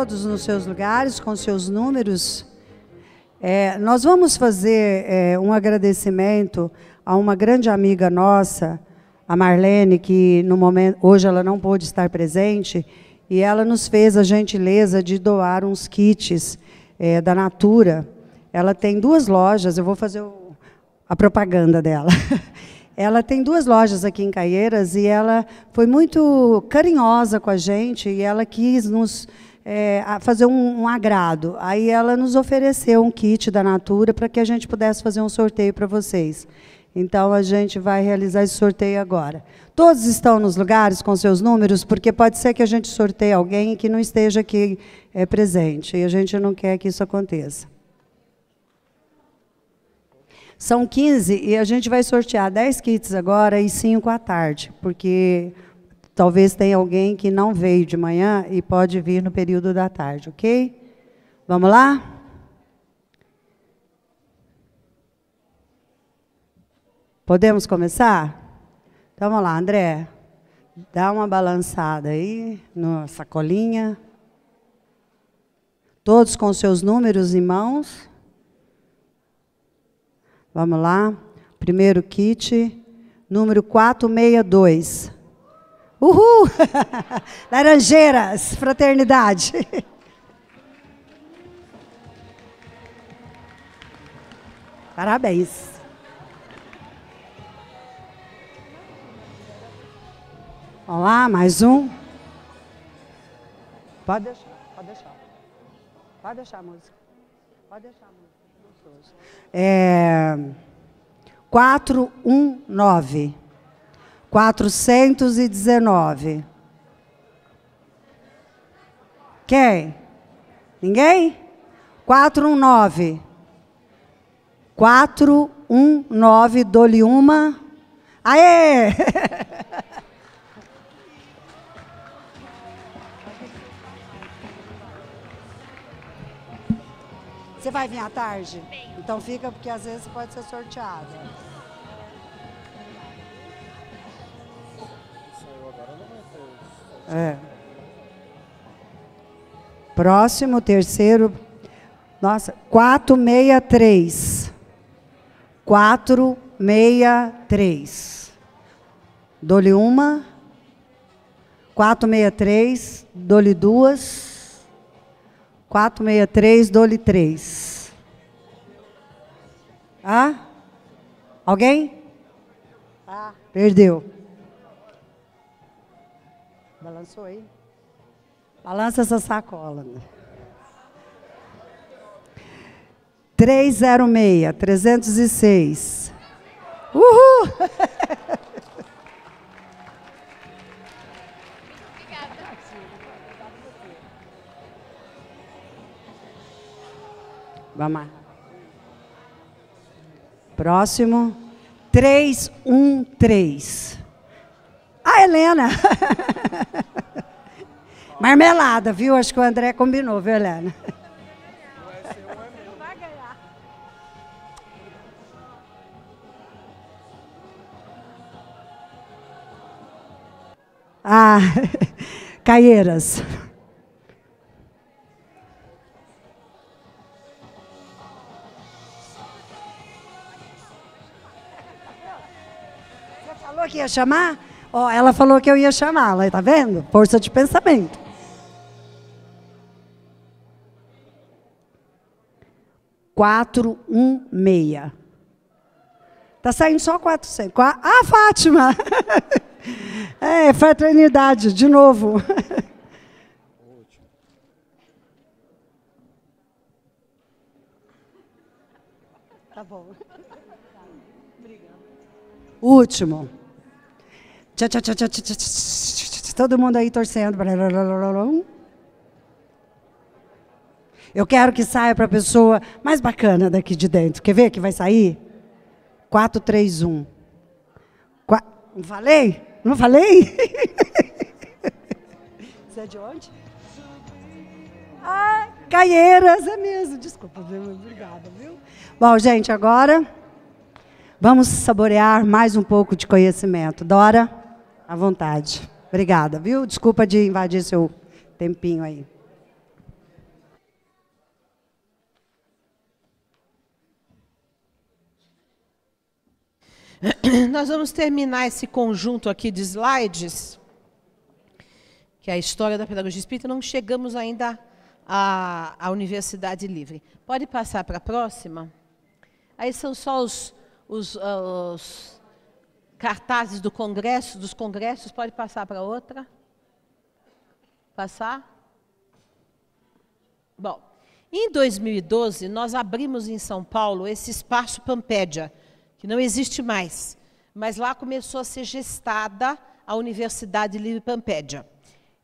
todos nos seus lugares, com seus números. Nós vamos fazer um agradecimento a uma grande amiga nossa, a Marlene, que no momento, hoje ela não pôde estar presente, e ela nos fez a gentileza de doar uns kits da Natura. Ela tem 2 lojas, eu vou fazer a propaganda dela. Ela tem 2 lojas aqui em Caieiras e ela foi muito carinhosa com a gente e ela quis nos fazer um agrado. Aí ela nos ofereceu um kit da Natura para que a gente pudesse fazer um sorteio para vocês. Então, a gente vai realizar esse sorteio agora. Todos estão nos lugares com seus números, porque pode ser que a gente sorteie alguém que não esteja aqui presente, e a gente não quer que isso aconteça. São 15, e a gente vai sortear 10 kits agora e 5 à tarde, porque talvez tenha alguém que não veio de manhã e pode vir no período da tarde, ok? Vamos lá? Podemos começar? Então, vamos lá, André. Dá uma balançada aí na sacolinha. Todos com seus números em mãos. Vamos lá. Primeiro kit, número 462. Uhul! Laranjeiras, fraternidade. Parabéns. Vamos lá, mais um. Pode deixar, pode deixar. Pode deixar a música. Pode deixar a música. 419. 419. Quem? Ninguém? 419. 419, dou-lhe uma. Aê! Você vai vir à tarde? Então fica, porque às vezes pode ser sorteada. Próximo, terceiro. Nossa, 463. 463. Dou-lhe uma. 463, dou-lhe 2. 463, dou-lhe 3. Alguém? Perdeu. Balançou aí? Balança essa sacola. 306, 306. Uhul! Vamos lá. Próximo. 313. A Helena. Marmelada, viu? Acho que o André combinou, viu, Helena? Vai ganhar. Caieiras. Falou que ia chamar? Ela falou que eu ia chamá-la, tá vendo? Força de pensamento. Quatro, meia. Tá saindo só 400. Fátima! Fraternidade, de novo. Tá bom. Último. Todo mundo aí torcendo. Eu quero que saia para a pessoa mais bacana daqui de dentro. Quer ver que vai sair? 431. Não falei? Não falei? Você é de onde? Caieiras, é mesmo. Desculpa, obrigada, viu? Bom, gente, agora vamos saborear mais um pouco de conhecimento. Dora, à vontade. Obrigada, viu? Desculpa de invadir seu tempinho aí. Nós vamos terminar esse conjunto aqui de slides, que é a história da pedagogia espírita. Não chegamos ainda à Universidade Livre. Pode passar para a próxima? Aí são só os cartazes do congresso, dos congressos. Pode passar para outra? Passar? Bom, em 2012, nós abrimos em São Paulo esse espaço Pampédia, que não existe mais, mas lá começou a ser gestada a Universidade Livre Pampédia.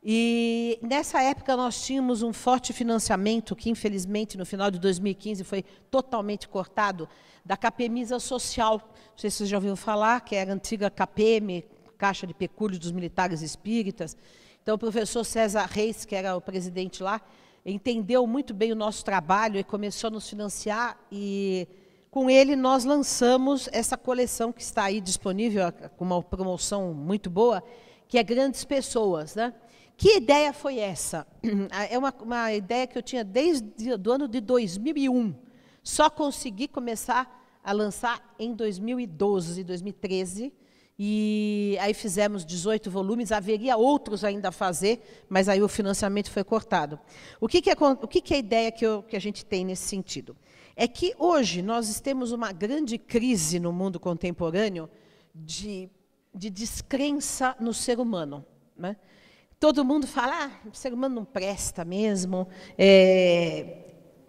E nessa época nós tínhamos um forte financiamento, que infelizmente no final de 2015 foi totalmente cortado, da Capemisa Social. Não sei se vocês já ouviram falar, que era a antiga CAPEM, Caixa de Pecúlio dos Militares Espíritas. Então o professor César Reis, que era o presidente lá, entendeu muito bem o nosso trabalho e começou a nos financiar, e com ele nós lançamos essa coleção que está aí disponível, com uma promoção muito boa, que é Grandes Pessoas, né? Que ideia foi essa? É uma ideia que eu tinha desde o ano de 2001. Só consegui começar a lançar em 2012, 2013, e aí fizemos 18 volumes, haveria outros ainda a fazer, mas aí o financiamento foi cortado. O que é a ideia que a gente tem nesse sentido? É que hoje nós temos uma grande crise no mundo contemporâneo de descrença no ser humano, né? Todo mundo fala, o ser humano não presta mesmo,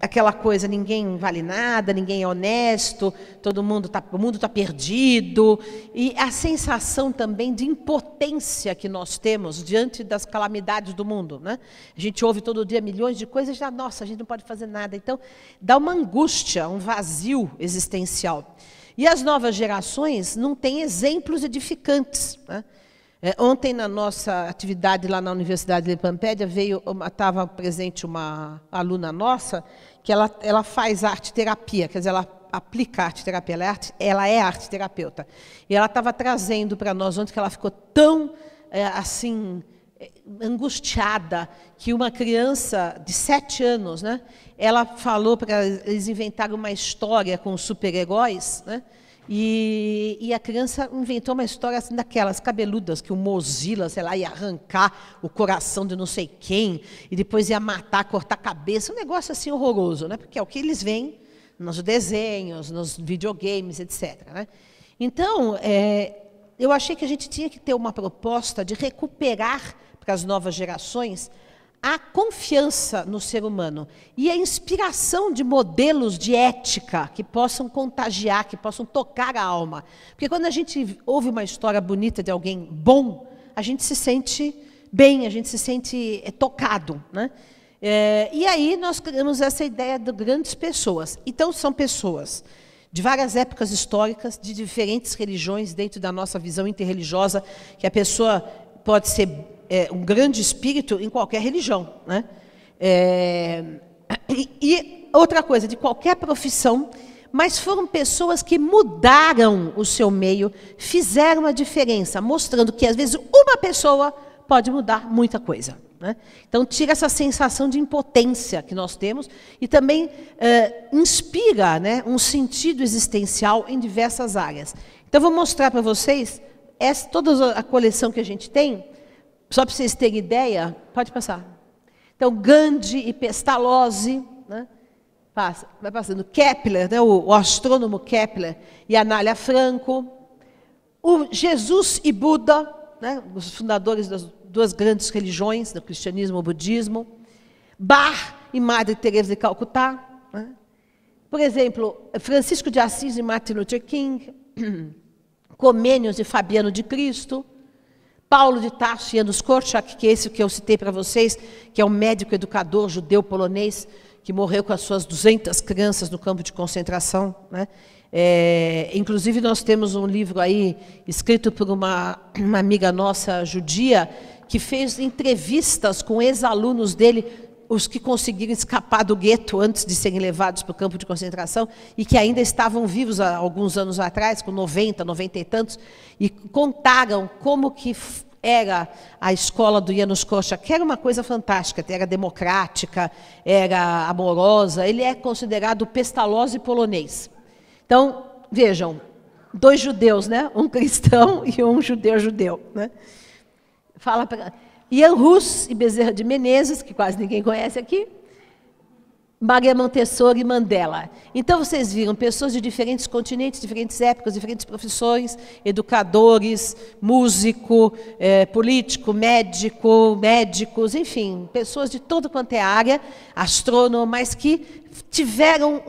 aquela coisa, ninguém vale nada, ninguém é honesto, o mundo está perdido, e a sensação também de impotência que nós temos diante das calamidades do mundo, né? A gente ouve todo dia milhões de coisas e já, nossa, a gente não pode fazer nada. Então, dá uma angústia, um vazio existencial. E as novas gerações não têm exemplos edificantes, né? Ontem, na nossa atividade lá na Universidade de Pampédia, estava presente uma aluna nossa, que ela faz arte-terapia, quer dizer, ela aplica arte-terapia, ela é arte-terapeuta. E ela estava trazendo para nós ontem que ela ficou tão, angustiada, que uma criança de 7 anos, né, ela falou para eles inventarem uma história com super-heróis, né? E a criança inventou uma história assim, daquelas cabeludas, que o Mozilla, sei lá, ia arrancar o coração de não sei quem, e depois ia matar, cortar a cabeça, um negócio assim horroroso, né? Porque é o que eles veem nos desenhos, nos videogames, etc., né? Então, eu achei que a gente tinha que ter uma proposta de recuperar para as novas gerações a confiança no ser humano e a inspiração de modelos de ética que possam contagiar, que possam tocar a alma. Porque quando a gente ouve uma história bonita de alguém bom, a gente se sente bem, a gente se sente tocado, né? E aí nós criamos essa ideia de grandes pessoas. Então, são pessoas de várias épocas históricas, de diferentes religiões, dentro da nossa visão interreligiosa, que a pessoa pode ser um grande espírito em qualquer religião, né? E outra coisa, de qualquer profissão, mas foram pessoas que mudaram o seu meio, fizeram a diferença, mostrando que, às vezes, uma pessoa pode mudar muita coisa, né? Então, tira essa sensação de impotência que nós temos e também inspira, né, um sentido existencial em diversas áreas. Então, vou mostrar para vocês toda a coleção que a gente tem. Só para vocês terem ideia, pode passar. Então, Gandhi e Pestalozzi, né? Vai passando. Kepler, né? O astrônomo Kepler e Anália Franco. O Jesus e Buda, né? Os fundadores das duas grandes religiões, do cristianismo e o budismo. Bach e Madre Teresa de Calcutá, né? Por exemplo, Francisco de Assis e Martin Luther King. Comênios e Fabiano de Cristo. Paulo de Tarso e Janusz Korczak, que é esse que eu citei para vocês, que é um médico educador judeu polonês, que morreu com as suas 200 crianças no campo de concentração, né? Inclusive, nós temos um livro aí, escrito por uma amiga nossa judia, que fez entrevistas com ex-alunos dele, os que conseguiram escapar do gueto antes de serem levados para o campo de concentração e que ainda estavam vivos há alguns anos atrás, com 90, 90 e tantos, e contaram como que era a escola do Janusz Korczak, que era uma coisa fantástica, era democrática, era amorosa. Ele é considerado o Pestalozzi polonês. Então, vejam, 2 judeus, né? Um cristão e um judeu, né? Fala para Ian Rus e Bezerra de Menezes, que quase ninguém conhece aqui, Maria Montessori e Mandela. Então, vocês viram pessoas de diferentes continentes, diferentes épocas, diferentes profissões, educadores, músico, político, médicos, enfim, pessoas de toda quanto é área, astrônomo, mas que tiveram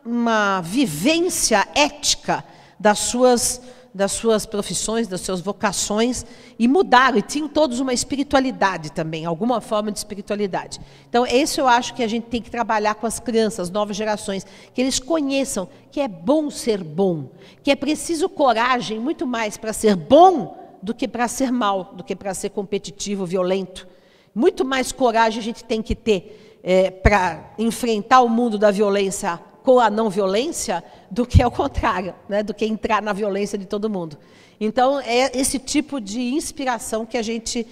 uma vivência ética das suas profissões, das suas vocações, e mudaram, e tinham todos uma espiritualidade também, alguma forma de espiritualidade. Então, esse eu acho que a gente tem que trabalhar com as crianças, novas gerações, que eles conheçam que é bom ser bom, que é preciso coragem muito mais para ser bom do que para ser mal, do que para ser competitivo, violento. Muito mais coragem a gente tem que ter para enfrentar o mundo da violência com a não violência, do que ao contrário, né? Do que entrar na violência de todo mundo. Então, é esse tipo de inspiração que a gente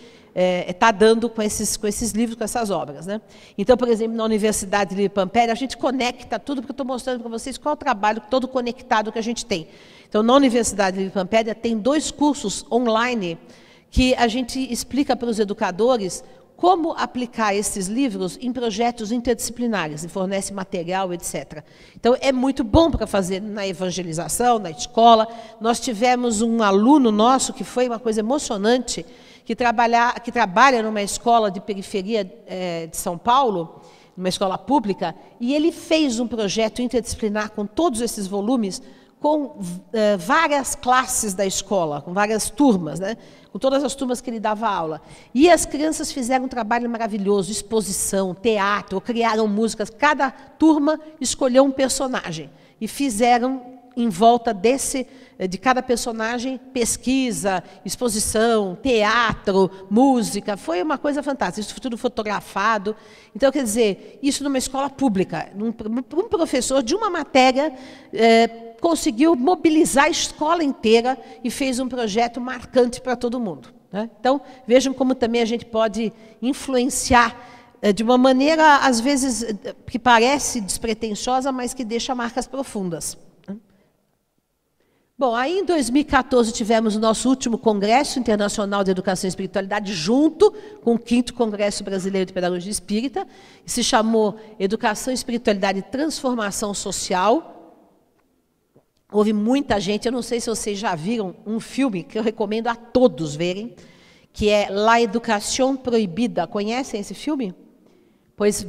está dando com esses livros, com essas obras, né? Então, por exemplo, na Universidade de Pampéria, a gente conecta tudo, porque eu estou mostrando para vocês qual é o trabalho todo conectado que a gente tem. Então, na Universidade de Pampéria, tem 2 cursos online que a gente explica para os educadores como aplicar esses livros em projetos interdisciplinares, e fornece material, etc. Então, é muito bom para fazer na evangelização, na escola. Nós tivemos um aluno nosso, que foi uma coisa emocionante, que trabalha numa escola de periferia de São Paulo, numa escola pública, e ele fez um projeto interdisciplinar com todos esses volumes, com várias classes da escola, com várias turmas, né? Com todas as turmas que ele dava aula. E as crianças fizeram um trabalho maravilhoso, exposição, teatro, criaram músicas. Cada turma escolheu um personagem e fizeram, em volta de cada personagem, pesquisa, exposição, teatro, música. Foi uma coisa fantástica. Isso foi tudo fotografado. Então, quer dizer, isso numa escola pública. Um professor de uma matéria conseguiu mobilizar a escola inteira e fez um projeto marcante para todo mundo, né? Então, vejam como também a gente pode influenciar de uma maneira, às vezes, que parece despretensiosa, mas que deixa marcas profundas. Bom, aí em 2014 tivemos o nosso último Congresso Internacional de Educação e Espiritualidade, junto com o 5º Congresso Brasileiro de Pedagogia Espírita, que se chamou Educação, Espiritualidade e Transformação Social. Houve muita gente, eu não sei se vocês já viram um filme que eu recomendo a todos verem, que é La Educación Proibida. Conhecem esse filme? Pois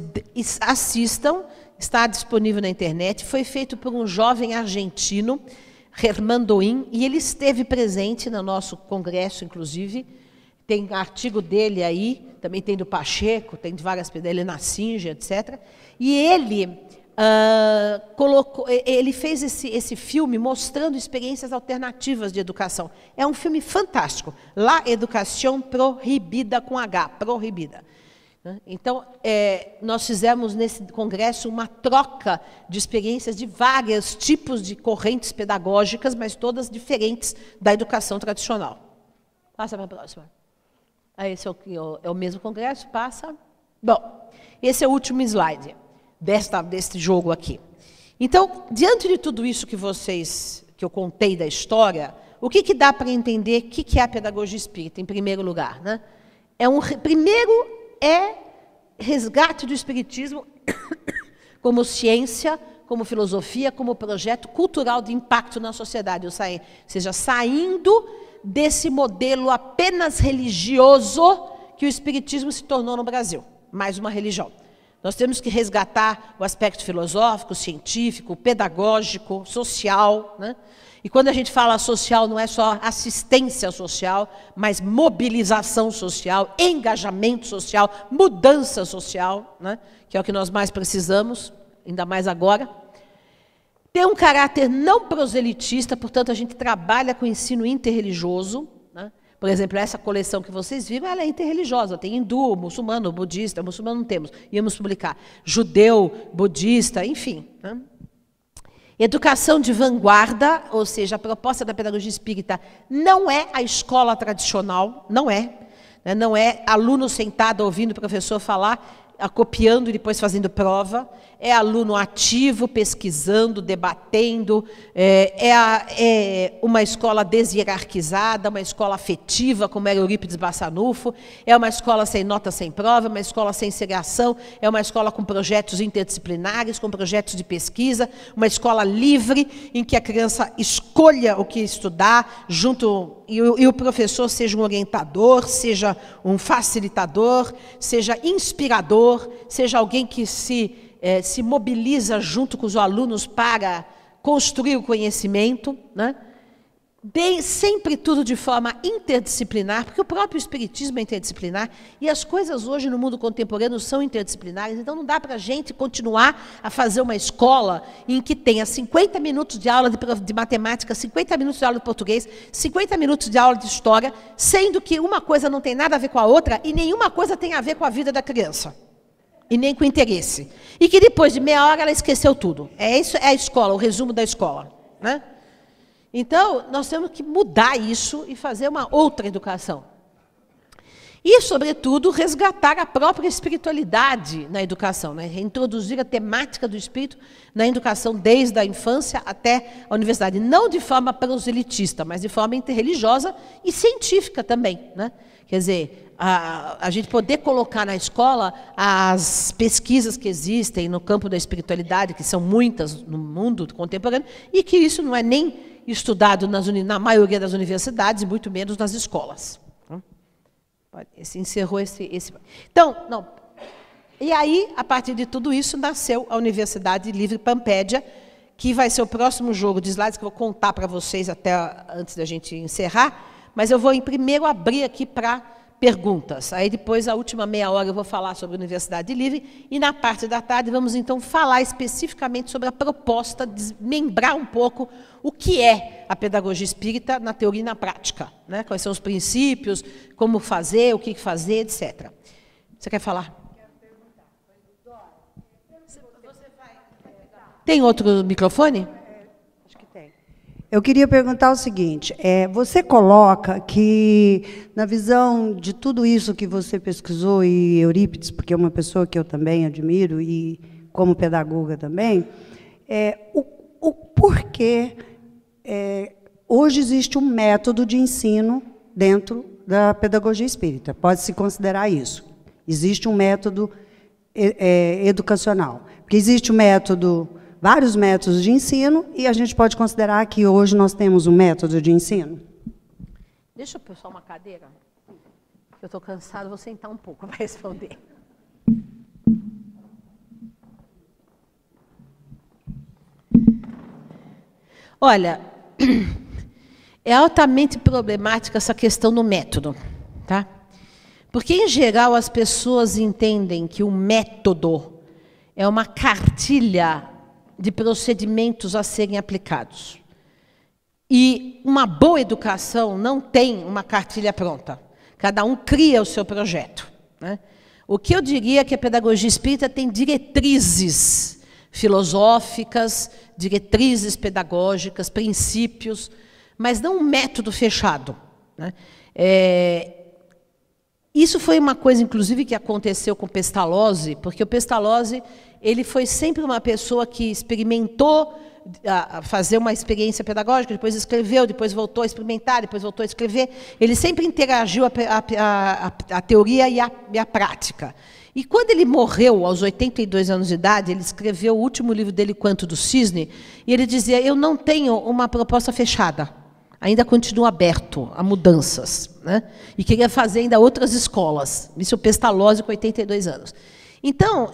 assistam, está disponível na internet. Foi feito por um jovem argentino, Germán Doin, e ele esteve presente no nosso congresso, inclusive. Tem artigo dele aí, também tem do Pacheco, tem de várias dele na Singer, etc. E ele fez esse filme mostrando experiências alternativas de educação. É um filme fantástico. La Educación Prohibida, com H, proibida. Então, nós fizemos nesse congresso uma troca de experiências de vários tipos de correntes pedagógicas, mas todas diferentes da educação tradicional. Passa para a próxima. Esse é o mesmo congresso, passa. Bom, esse é o último slide deste jogo aqui. Então, diante de tudo isso que eu contei da história, o que dá para entender o que é a pedagogia espírita, em primeiro lugar, né? Primeiro é resgate do espiritismo como ciência, como filosofia, como projeto cultural de impacto na sociedade, ou seja, saindo desse modelo apenas religioso que o espiritismo se tornou no Brasil, mais uma religião. Nós temos que resgatar o aspecto filosófico, científico, pedagógico, social, né? E quando a gente fala social, não é só assistência social, mas mobilização social, engajamento social, mudança social, né? Que é o que nós mais precisamos, ainda mais agora. Tem um caráter não proselitista, portanto, a gente trabalha com o ensino interreligioso, né? Por exemplo, essa coleção que vocês viram, ela é interreligiosa. Tem hindu, muçulmano, budista. Muçulmano não temos, íamos publicar. Judeu, budista, enfim, né? Educação de vanguarda, ou seja, a proposta da pedagogia espírita não é a escola tradicional, não é. Não é aluno sentado ouvindo o professor falar. copiando e depois fazendo prova, é aluno ativo, pesquisando, debatendo, é uma escola deshierarquizada, uma escola afetiva, como era Eurípides Bassanufo, é uma escola sem nota, sem prova, uma escola sem segregação, é uma escola com projetos interdisciplinares, com projetos de pesquisa, uma escola livre, em que a criança escolha o que estudar, e o professor seja um orientador, seja um facilitador, seja inspirador, seja alguém que se mobiliza junto com os alunos para construir o conhecimento, né? Sempre tudo de forma interdisciplinar, porque o próprio espiritismo é interdisciplinar, e as coisas hoje no mundo contemporâneo são interdisciplinares, então não dá para a gente continuar a fazer uma escola em que tenha 50 minutos de aula de matemática, 50 minutos de aula de português, 50 minutos de aula de história, sendo que uma coisa não tem nada a ver com a outra, e nenhuma coisa tem a ver com a vida da criança. E nem com interesse. E que depois de meia hora ela esqueceu tudo. Isso é a escola, o resumo da escola, né? Então, nós temos que mudar isso e fazer uma outra educação. E, sobretudo, resgatar a própria espiritualidade na educação, né? Reintroduzir a temática do espírito na educação desde a infância até a universidade. Não de forma proselitista, mas de forma interreligiosa e científica também, né? Quer dizer, a gente poder colocar na escola as pesquisas que existem no campo da espiritualidade, que são muitas no mundo contemporâneo, e que isso não é nem estudado na maioria das universidades, e muito menos nas escolas. Encerrou esse... Então, não. E aí, a partir de tudo isso, nasceu a Universidade Livre Pampédia, que vai ser o próximo jogo de slides, que eu vou contar para vocês até antes da gente encerrar, mas eu vou primeiro abrir aqui para perguntas. Aí depois, a última meia hora, eu vou falar sobre a Universidade Livre, e na parte da tarde vamos então falar especificamente sobre a proposta, desmembrar um pouco o que é a pedagogia espírita na teoria e na prática, né? Quais são os princípios, como fazer, o que fazer, etc. Você quer falar? Tem outro microfone? Eu queria perguntar o seguinte, você coloca que, na visão de tudo isso que você pesquisou, e Eurípides, porque é uma pessoa que eu também admiro, e como pedagoga também, o porquê hoje existe um método de ensino dentro da pedagogia espírita. Pode-se considerar isso. Existe um método educacional. Porque existe vários métodos de ensino, e a gente pode considerar que hoje nós temos um método de ensino? Deixa eu puxar uma cadeira. Eu estou cansada, vou sentar um pouco para responder. Olha, é altamente problemática essa questão do método, tá? Porque, em geral, as pessoas entendem que o método é uma cartilha de procedimentos a serem aplicados. E uma boa educação não tem uma cartilha pronta. Cada um cria o seu projeto, né? O que eu diria é que a pedagogia espírita tem diretrizes filosóficas, diretrizes pedagógicas, princípios, mas não um método fechado, né? Isso foi uma coisa, inclusive, que aconteceu com o Pestalozzi, porque o Pestalozzi ele foi sempre uma pessoa que experimentou fazer uma experiência pedagógica, depois escreveu, depois voltou a experimentar, depois voltou a escrever. Ele sempre interagiu a teoria e a prática. E quando ele morreu, aos 82 anos de idade, ele escreveu o último livro dele, Canto do Cisne, e ele dizia, eu não tenho uma proposta fechada, ainda continuo aberto a mudanças, né? E queria fazer ainda outras escolas. Isso é o Pestalozzi, com 82 anos. Então,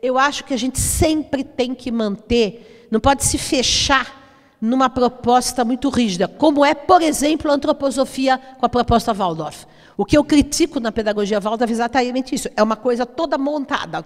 eu acho que a gente sempre tem que manter, não pode se fechar numa proposta muito rígida, como é, por exemplo, a antroposofia com a proposta Waldorf. O que eu critico na pedagogia Waldorf é exatamente isso. É uma coisa toda montada.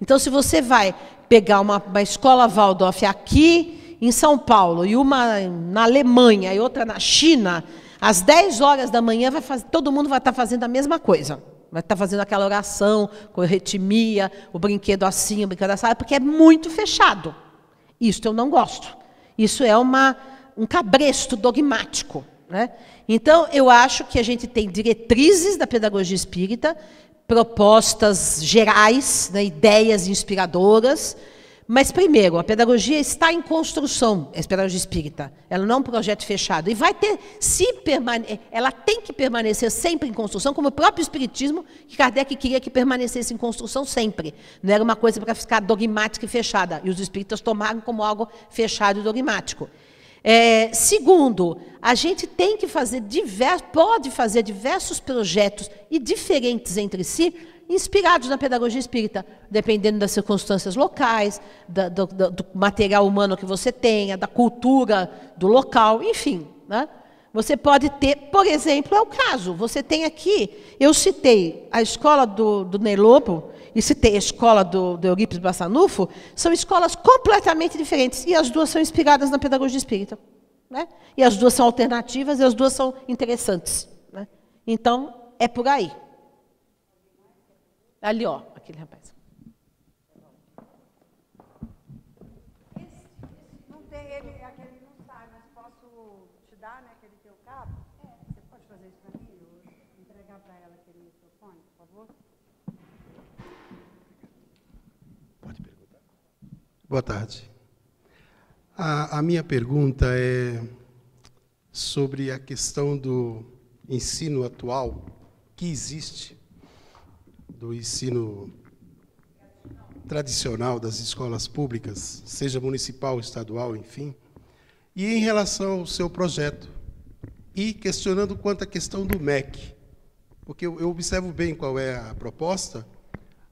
Então, se você vai pegar uma escola Waldorf aqui em São Paulo, e uma na Alemanha e outra na China, às 10 horas da manhã todo mundo vai estar fazendo a mesma coisa. Vai estar fazendo aquela oração com euritmia, o brinquedo assim, o brinquedo assim, porque é muito fechado. Isso eu não gosto. Isso é um cabresto dogmático, né? Então, eu acho que a gente tem diretrizes da pedagogia espírita, propostas gerais, né, ideias inspiradoras. Mas, primeiro, a pedagogia está em construção, a pedagogia espírita. Ela não é um projeto fechado. E vai ter, ela tem que permanecer sempre em construção, como o próprio espiritismo, que Kardec queria que permanecesse em construção sempre. Não era uma coisa para ficar dogmática e fechada. E os espíritas tomaram como algo fechado e dogmático. Segundo, a gente tem que pode fazer diversos projetos e diferentes entre si, inspirados na pedagogia espírita, dependendo das circunstâncias locais, do material humano que você tenha, da cultura do local, enfim. Né? Você pode ter, por exemplo, é o caso, você tem aqui, eu citei a escola do Ney Lobo e citei a escola do Eurípides Bassanufo, são escolas completamente diferentes, e as duas são inspiradas na pedagogia espírita. Né? E as duas são alternativas, e as duas são interessantes. Né? Então, é por aí. Ali, ó, aquele rapaz. Não tem, aquele não sai, mas posso te dar, né, aquele teu cabo? Você pode fazer isso para mim? Entregar para ela aquele microfone, por favor? Pode perguntar. Boa tarde. A minha pergunta é sobre a questão do ensino atual que existe, do ensino tradicional das escolas públicas, seja municipal, estadual, enfim, e em relação ao seu projeto, e questionando quanto à questão do MEC, porque eu observo bem qual é a proposta,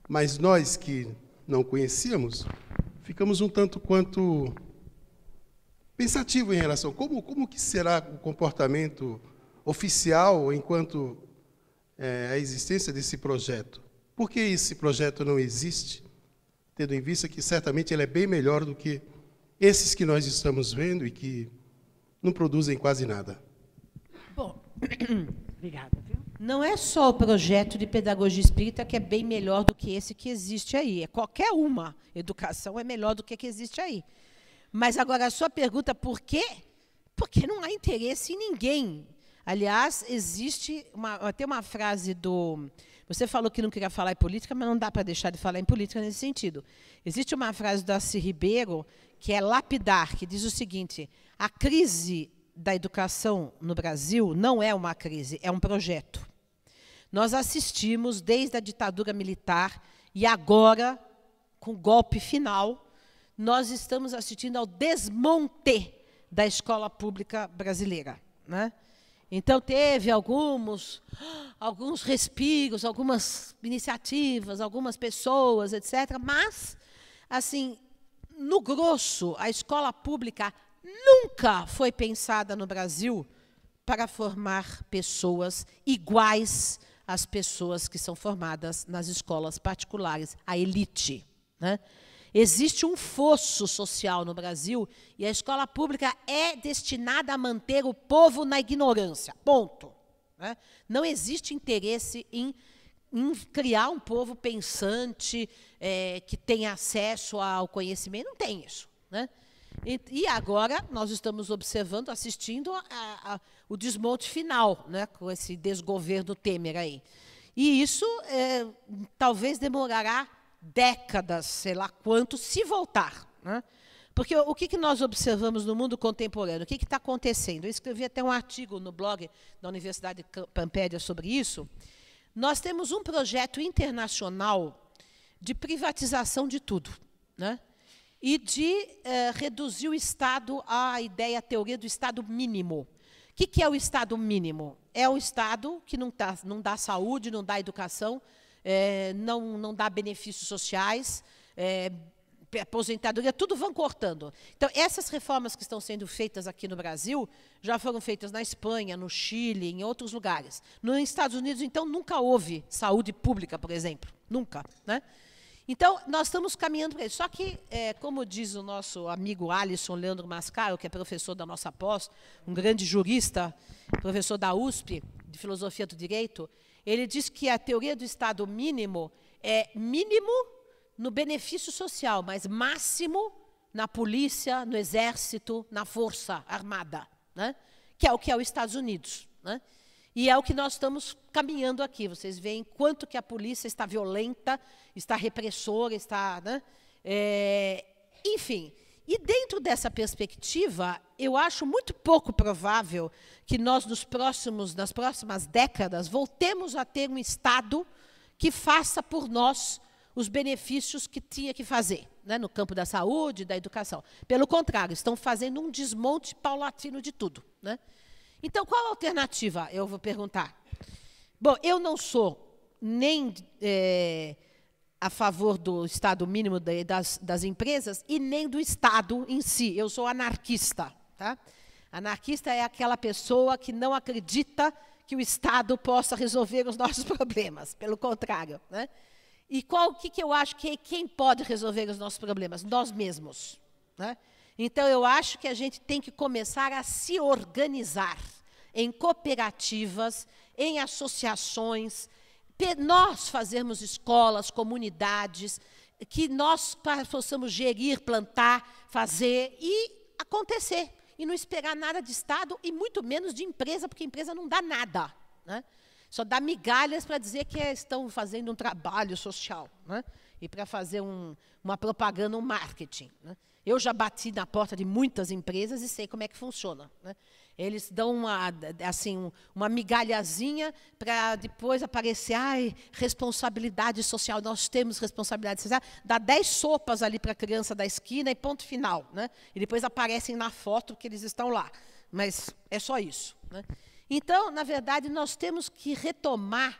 mas nós que não conhecíamos, ficamos um tanto quanto pensativo em relação como que será o comportamento oficial enquanto a existência desse projeto. Por que esse projeto não existe, tendo em vista que certamente ele é bem melhor do que esses que nós estamos vendo e que não produzem quase nada? Bom, obrigada. Viu? Não é só o projeto de pedagogia espírita que é bem melhor do que esse que existe aí. É qualquer uma educação é melhor do que existe aí. Mas agora a sua pergunta, por quê? Porque não há interesse em ninguém. Aliás, tem uma frase do... Você falou que não queria falar em política, mas não dá para deixar de falar em política nesse sentido. Existe uma frase do Darcy Ribeiro, que é lapidar, que diz o seguinte: a crise da educação no Brasil não é uma crise, é um projeto. Nós assistimos desde a ditadura militar e agora, com o golpe final, nós estamos assistindo ao desmonte da escola pública brasileira. Né? Então, teve alguns respiros, algumas iniciativas, algumas pessoas, etc. Mas, assim, no grosso, a escola pública nunca foi pensada no Brasil para formar pessoas iguais às pessoas que são formadas nas escolas particulares, a elite. Né? Existe um fosso social no Brasil e a escola pública é destinada a manter o povo na ignorância. Ponto. Né? Não existe interesse em criar um povo pensante, que tenha acesso ao conhecimento. Não tem isso. Né? E agora nós estamos observando, assistindo o desmonte final, né, com esse desgoverno Temer aí. E isso talvez demorará décadas, sei lá quanto, se voltar. Né? Porque o que nós observamos no mundo contemporâneo? O que está acontecendo? Eu escrevi até um artigo no blog da Universidade de Pampédia sobre isso. Nós temos um projeto internacional de privatização de tudo, né? E de reduzir o Estado à ideia, à teoria do Estado mínimo. O que é o Estado mínimo? É o Estado que não dá saúde, não dá educação, não dá benefícios sociais, aposentadoria, tudo vão cortando. Então, essas reformas que estão sendo feitas aqui no Brasil já foram feitas na Espanha, no Chile, em outros lugares. Nos Estados Unidos, então, nunca houve saúde pública, por exemplo. Nunca. Né? Então, nós estamos caminhando para isso. Só que, como diz o nosso amigo Alisson Leandro Mascaro, que é professor da nossa pós, um grande jurista, professor da USP, de Filosofia do Direito, ele diz que a teoria do Estado mínimo é mínimo no benefício social, mas máximo na polícia, no exército, na força armada, né? Que é o que é os Estados Unidos. Né? E é o que nós estamos caminhando aqui. Vocês veem quanto que a polícia está violenta, está repressora, está... Né? Enfim, e dentro dessa perspectiva, eu acho muito pouco provável que nós, nas próximas décadas, voltemos a ter um Estado que faça por nós os benefícios que tinha que fazer, né, no campo da saúde, da educação. Pelo contrário, estão fazendo um desmonte paulatino de tudo, né? Então, qual a alternativa? Eu vou perguntar. Bom, eu não sou nem a favor do Estado mínimo das empresas e nem do Estado em si. Eu sou anarquista. Tá? Anarquista é aquela pessoa que não acredita que o Estado possa resolver os nossos problemas. Pelo contrário. Né? E que eu acho que quem pode resolver os nossos problemas? Nós mesmos. Né? Então, eu acho que a gente tem que começar a se organizar em cooperativas, em associações, nós fazermos escolas, comunidades, que nós possamos gerir, plantar, fazer e acontecer. E não esperar nada de Estado e muito menos de empresa, porque empresa não dá nada. Né? Só dá migalhas para dizer que estão fazendo um trabalho social, né? E para fazer uma propaganda, um marketing. Né? Eu já bati na porta de muitas empresas e sei como é que funciona. Né? Eles dão uma migalhazinha para depois aparecer, responsabilidade social, nós temos responsabilidade social, dá 10 sopas ali para a criança da esquina e ponto final. Né? E depois aparecem na foto que eles estão lá. Mas é só isso. Né? Então, na verdade, nós temos que retomar,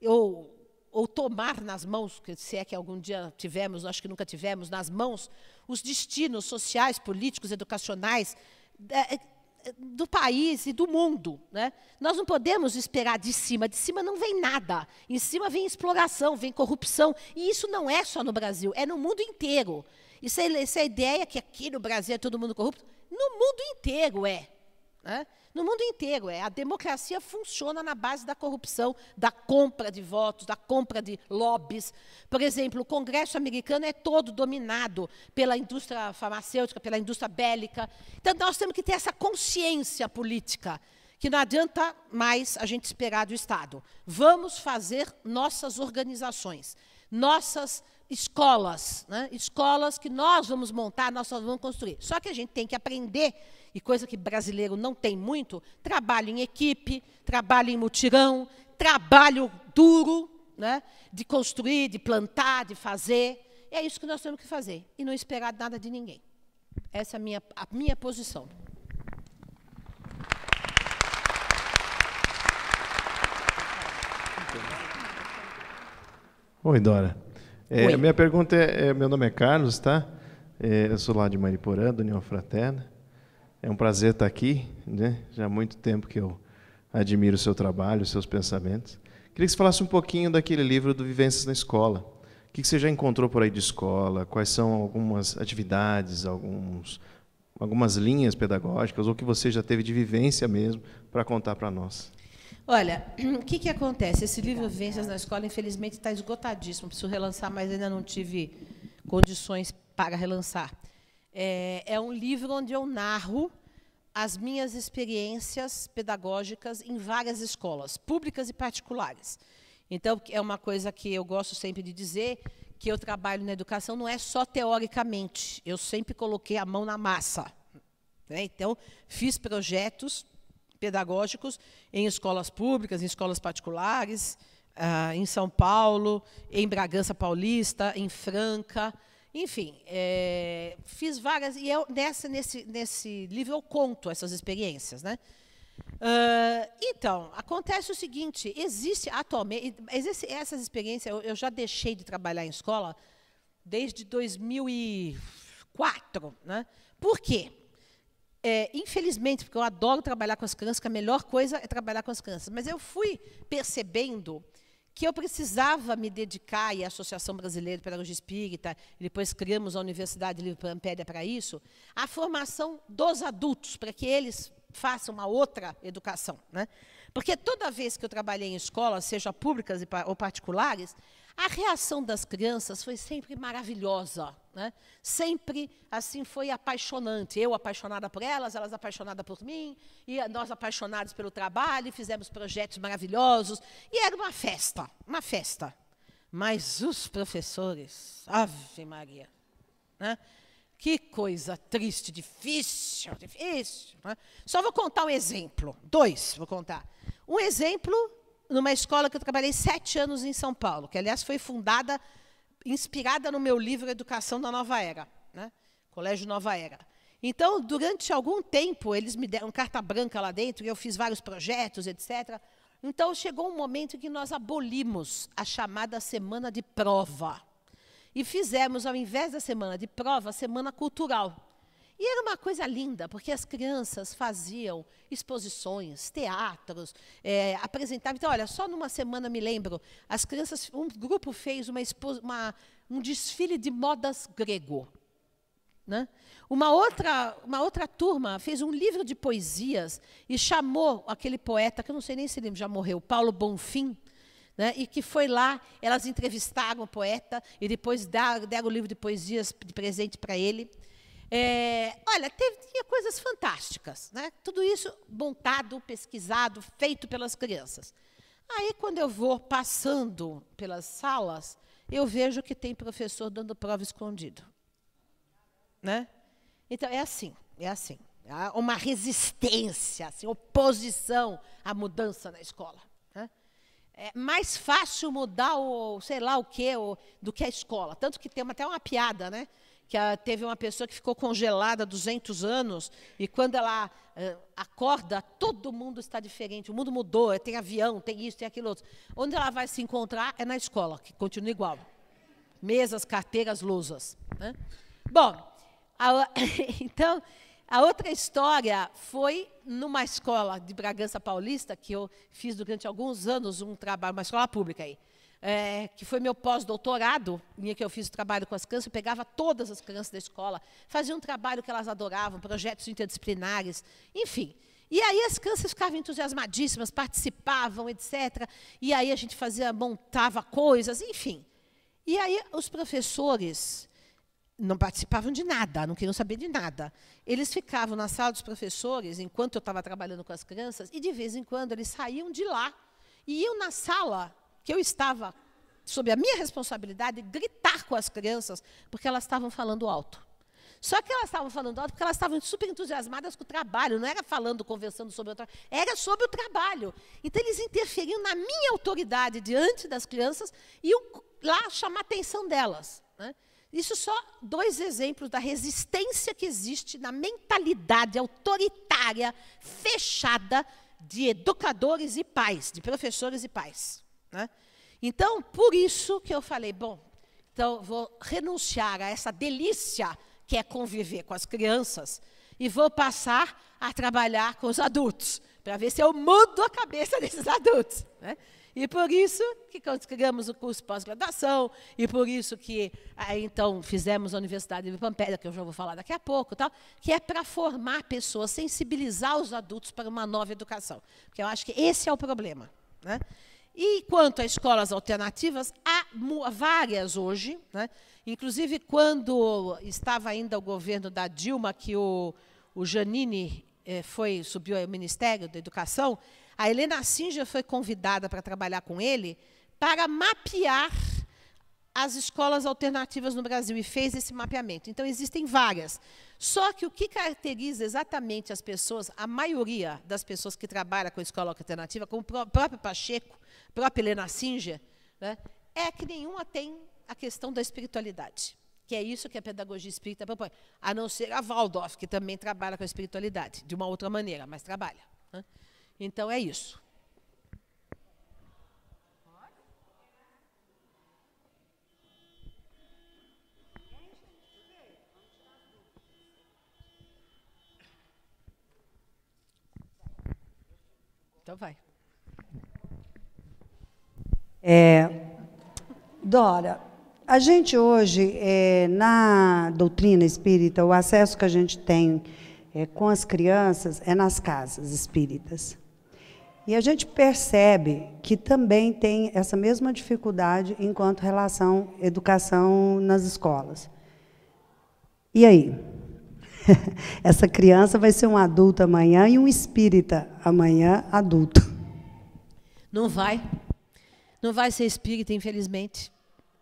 ou tomar nas mãos, se é que algum dia tivemos, acho que nunca tivemos, nas mãos, os destinos sociais, políticos, educacionais do país e do mundo. Né? Nós não podemos esperar de cima não vem nada. Em cima vem exploração, vem corrupção, e isso não é só no Brasil, é no mundo inteiro. Essa ideia que aqui no Brasil é todo mundo corrupto, no mundo inteiro é. Né? No mundo inteiro é. A democracia funciona na base da corrupção, da compra de votos, da compra de lobbies. Por exemplo, o Congresso americano é todo dominado pela indústria farmacêutica, pela indústria bélica. Então, nós temos que ter essa consciência política, que não adianta mais a gente esperar do Estado. Vamos fazer nossas organizações, nossas escolas, né? Escolas que nós vamos montar, nós vamos construir. Só que a gente tem que aprender, e coisa que brasileiro não tem muito, trabalho em equipe, trabalho em mutirão, trabalho duro, né? De construir, de plantar, de fazer. É isso que nós temos que fazer, e não esperar nada de ninguém. Essa é a minha posição. Oi, Dora. A minha pergunta meu nome é Carlos, tá? Eu sou lá de Mariporã, da União Fraterna. É um prazer estar aqui, né? Já há muito tempo que eu admiro o seu trabalho, os seus pensamentos. Queria que você falasse um pouquinho daquele livro do Vivências na Escola. O que você já encontrou por aí de escola? Quais são algumas atividades, algumas linhas pedagógicas, ou que você já teve de vivência mesmo, para contar para nós? Olha, o que acontece? Esse livro Vivências na Escola, infelizmente, está esgotadíssimo. Preciso relançar, mas ainda não tive condições para relançar. É um livro onde eu narro as minhas experiências pedagógicas em várias escolas, públicas e particulares. Então, é uma coisa que eu gosto sempre de dizer, que eu trabalho na educação não é só teoricamente, eu sempre coloquei a mão na massa. Né? Então, fiz projetos pedagógicos em escolas públicas, em escolas particulares, em São Paulo, em Bragança Paulista, em Franca, enfim, fiz várias, e nesse livro eu conto essas experiências. Né? Então, acontece o seguinte, atualmente, essas experiências, eu já deixei de trabalhar em escola desde 2004. Né? Por quê? Infelizmente, porque eu adoro trabalhar com as crianças, que a melhor coisa é trabalhar com as crianças, mas eu fui percebendo que eu precisava me dedicar, e a Associação Brasileira de Pedagogia Espírita, e depois criamos a Universidade Livre Ampédia para isso, à formação dos adultos, para que eles faça uma outra educação, né? Porque toda vez que eu trabalhei em escolas, seja públicas ou particulares, a reação das crianças foi sempre maravilhosa, né? Sempre assim foi apaixonante. Eu apaixonada por elas apaixonadas por mim, e nós apaixonados pelo trabalho, fizemos projetos maravilhosos, e era uma festa, uma festa. Mas os professores, Ave Maria, né? Que coisa triste, difícil, difícil. Né? Só vou contar um exemplo, 2 vou contar. Um exemplo, numa escola que eu trabalhei 7 anos em São Paulo, que, aliás, foi fundada, inspirada no meu livro Educação da Nova Era, né? Colégio Nova Era. Então, durante algum tempo, eles me deram carta branca lá dentro, e eu fiz vários projetos, etc. Então, chegou um momento em que nós abolimos a chamada semana de prova. E fizemos, ao invés da semana de prova, a semana cultural. E era uma coisa linda, porque as crianças faziam exposições, teatros, apresentavam. Então, olha, só numa semana, me lembro, as crianças, um grupo fez um desfile de modas grego. Né? Uma outra turma fez um livro de poesias e chamou aquele poeta, que eu não sei nem se ele já morreu, Paulo Bonfim, né? E que foi lá, elas entrevistaram o poeta e depois deram o livro de poesias de presente para ele. Olha, tinha coisas fantásticas, né? Tudo isso montado, pesquisado, feito pelas crianças. Aí, quando eu vou passando pelas salas, eu vejo que tem professor dando prova escondido. Né? Então, é assim. Há uma resistência, assim, oposição à mudança na escola. Né? É mais fácil mudar o sei lá o quê do que a escola. Tanto que tem até uma piada, né? Que teve uma pessoa que ficou congelada há 200 anos, e quando ela acorda, todo mundo está diferente, o mundo mudou, tem avião, tem isso, tem aquilo outro. Onde ela vai se encontrar é na escola, que continua igual. Mesas, carteiras, lousas. Né? Bom, então, a outra história foi numa escola de Bragança Paulista, que eu fiz durante alguns anos um trabalho, uma escola pública aí, que foi meu pós-doutorado, em que eu fiz o trabalho com as crianças, eu pegava todas as crianças da escola, fazia um trabalho que elas adoravam, projetos interdisciplinares, enfim. E aí as crianças ficavam entusiasmadíssimas, participavam, etc. E aí a gente montava coisas, enfim. E aí os professores não participavam de nada, não queriam saber de nada. Eles ficavam na sala dos professores, enquanto eu estava trabalhando com as crianças, e, de vez em quando, eles saíam de lá e iam na sala, que eu estava, sob a minha responsabilidade, gritar com as crianças, porque elas estavam falando alto. Só que elas estavam falando alto porque elas estavam super entusiasmadas com o trabalho, não era falando, conversando sobre o trabalho, era sobre o trabalho. Então, eles interferiam na minha autoridade diante das crianças e iam lá chamar a atenção delas. Né? Isso só 2 exemplos da resistência que existe na mentalidade autoritária, fechada, de educadores e pais, de professores e pais. Né? Então, por isso que eu falei, bom, então vou renunciar a essa delícia que é conviver com as crianças e vou passar a trabalhar com os adultos, para ver se eu mudo a cabeça desses adultos. Né? E por isso que criamos o curso pós-graduação, e por isso que, então, fizemos a Universidade de Pampéria, que eu já vou falar daqui a pouco, tal, que é para formar pessoas, sensibilizar os adultos para uma nova educação. Porque eu acho que esse é o problema. Né? E quanto a escolas alternativas, há várias hoje. Né? Inclusive, quando estava ainda o governo da Dilma, que o Janine subiu ao Ministério da Educação, a Helena Singer foi convidada para trabalhar com ele para mapear as escolas alternativas no Brasil, e fez esse mapeamento. Então, existem várias. Só que o que caracteriza exatamente as pessoas, a maioria das pessoas que trabalham com a escola alternativa, como o próprio Pacheco, a própria Helena Singer, né, é que nenhuma tem a questão da espiritualidade, que é isso que a pedagogia espírita propõe, a não ser a Waldorf, que também trabalha com a espiritualidade, de uma outra maneira, mas trabalha. Né? Então, é isso. Então, vai. Dora, a gente hoje, na doutrina espírita, o acesso que a gente tem com as crianças é nas casas espíritas. E a gente percebe que também tem essa mesma dificuldade enquanto relação educação nas escolas. E aí? Essa criança vai ser um adulto amanhã e um espírita amanhã adulto. Não vai. Não vai ser espírita, infelizmente,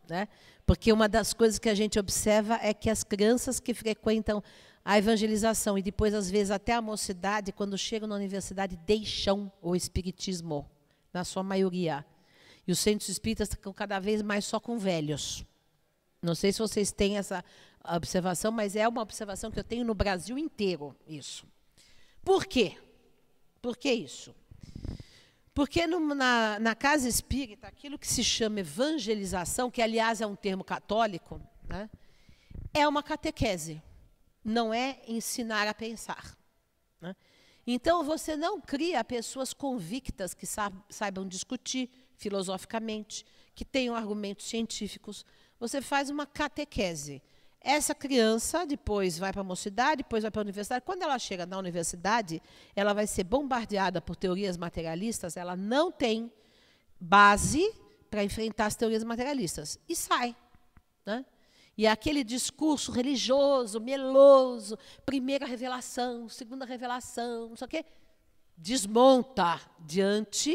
né? Porque uma das coisas que a gente observa é que as crianças que frequentam a evangelização e depois, às vezes, até a mocidade, quando chegam na universidade, deixam o espiritismo, na sua maioria. E os centros espíritas estão cada vez mais só com velhos. Não sei se vocês têm essa observação, mas é uma observação que eu tenho no Brasil inteiro, isso. Por quê? Por que isso? Porque na casa espírita, aquilo que se chama evangelização, que, aliás, é um termo católico, né, é uma catequese. Não é ensinar a pensar, né? Então, você não cria pessoas convictas que saibam discutir filosoficamente, que tenham argumentos científicos. Você faz uma catequese. Essa criança depois vai para a mocidade, depois vai para a universidade. Quando ela chega na universidade, ela vai ser bombardeada por teorias materialistas, ela não tem base para enfrentar as teorias materialistas. E sai, né? E aquele discurso religioso, meloso, primeira revelação, segunda revelação, não sei o quê, desmonta diante